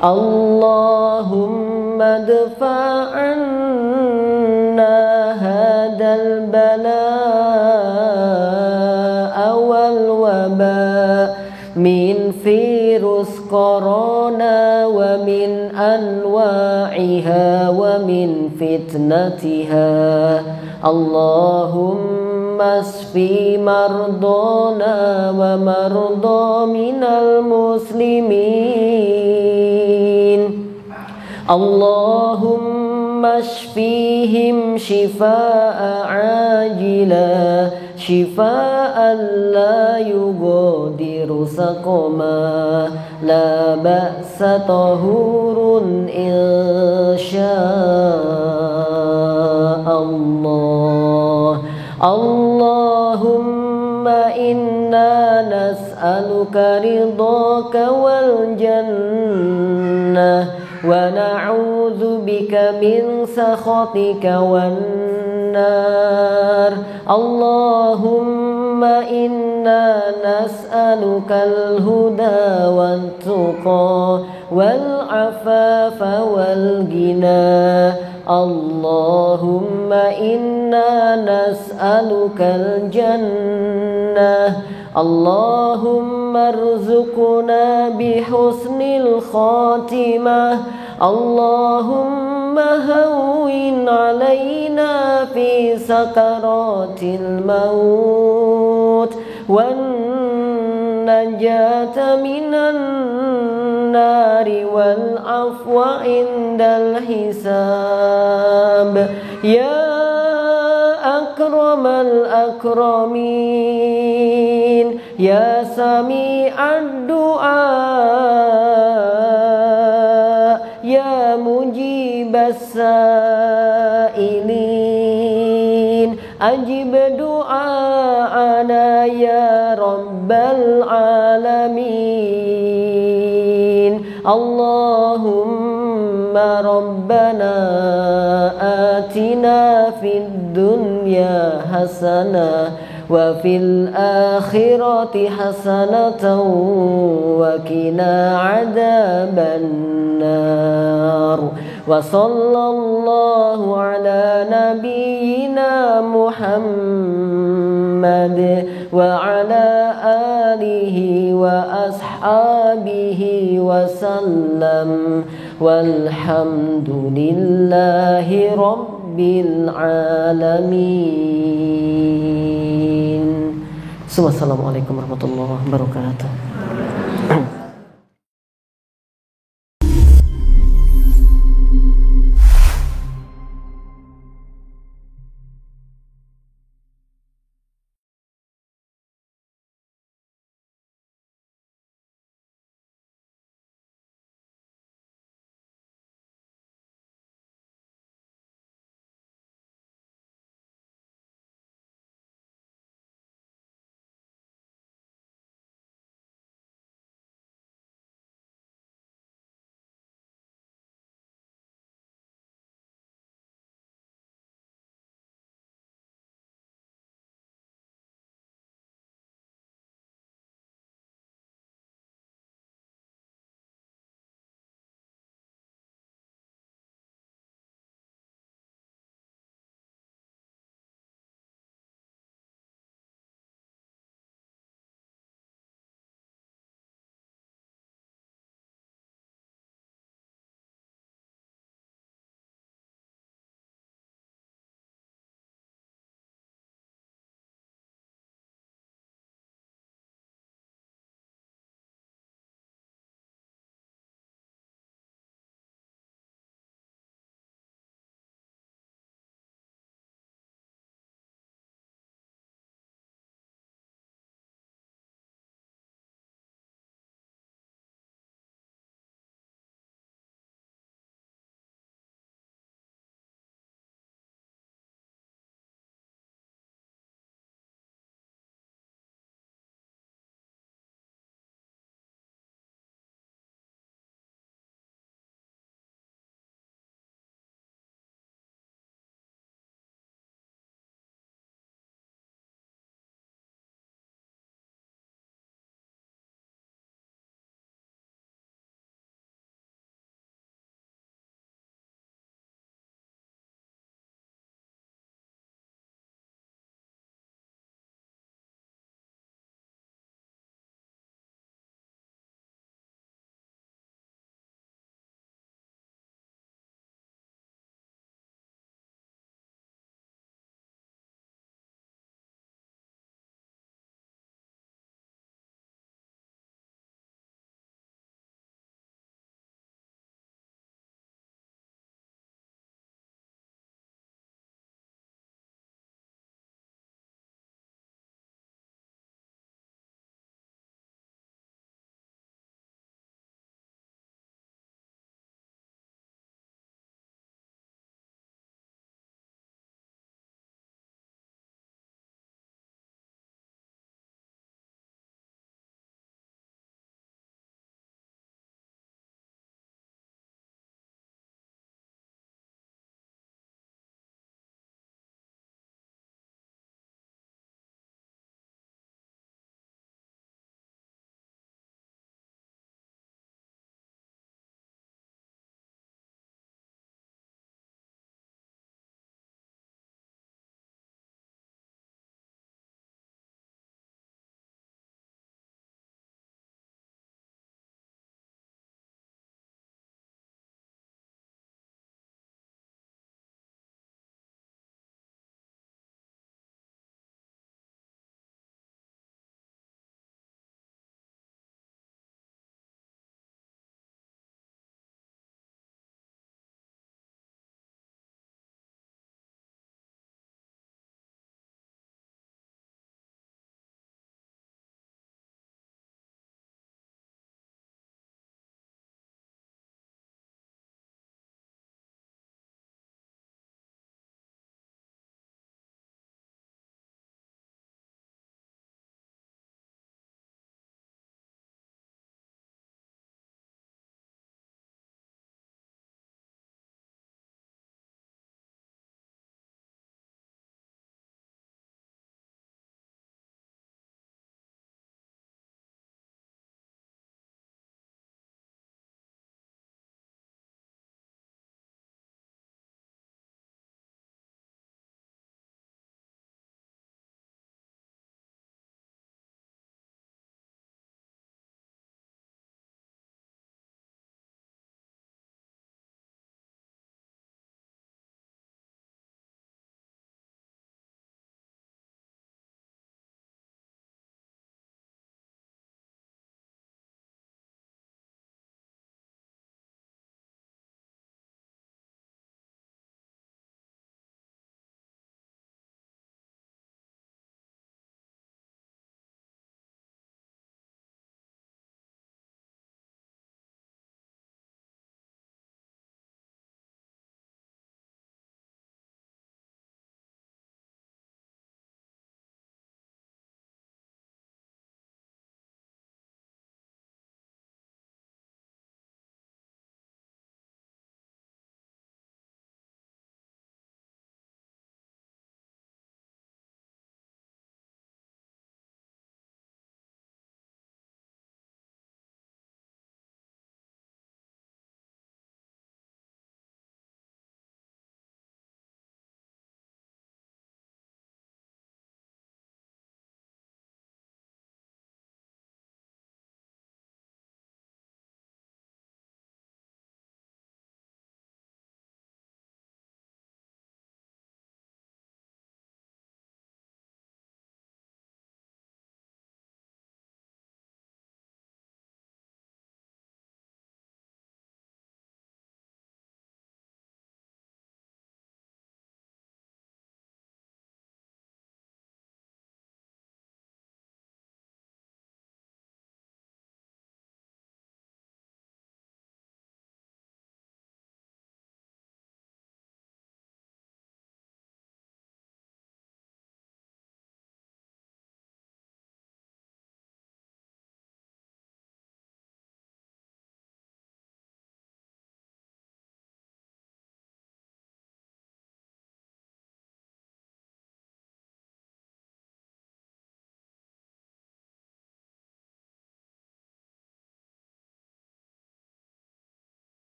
Allahumma dfa'anna hadal bala'a wal waba min virus corona wa min anwa'iha wa min fitnatiha. Allahumma asfi mardana wa marda minal muslimin. Allahumma ashfihim shifaa'a ajila shifaa'an la yughadiru saqama la ba'sa tahurun insya'allah. Allahumma inna nas'aluka ridhaka wal jannah wa na'udzu bika min sakhatika wan nar. Allahumma inna nas'alukal huda wat tuqa wal afafa wal ghina. Allahumma inna nas'alukal jannah. Allahumma arzuqna bihusnil khatimah. Allahumma hawwin alaina fi sakaratil maut wan najata minan nari wal afwa indal hisab. Ya akramal akramin, ya sami'ad du'a, ya mujibas sa'ilin. أجب دعاءنا يا رب العالمين اللهم ربنا آتنا في الدنيا حسنة وفي الآخرة حسنة وقنا عذاب النار وصلى الله على نبينا محمد وعلى آله وأصحابه وسلم والحمد لله رب العالمين. Assalamualaikum warahmatullahi wabarakatuh.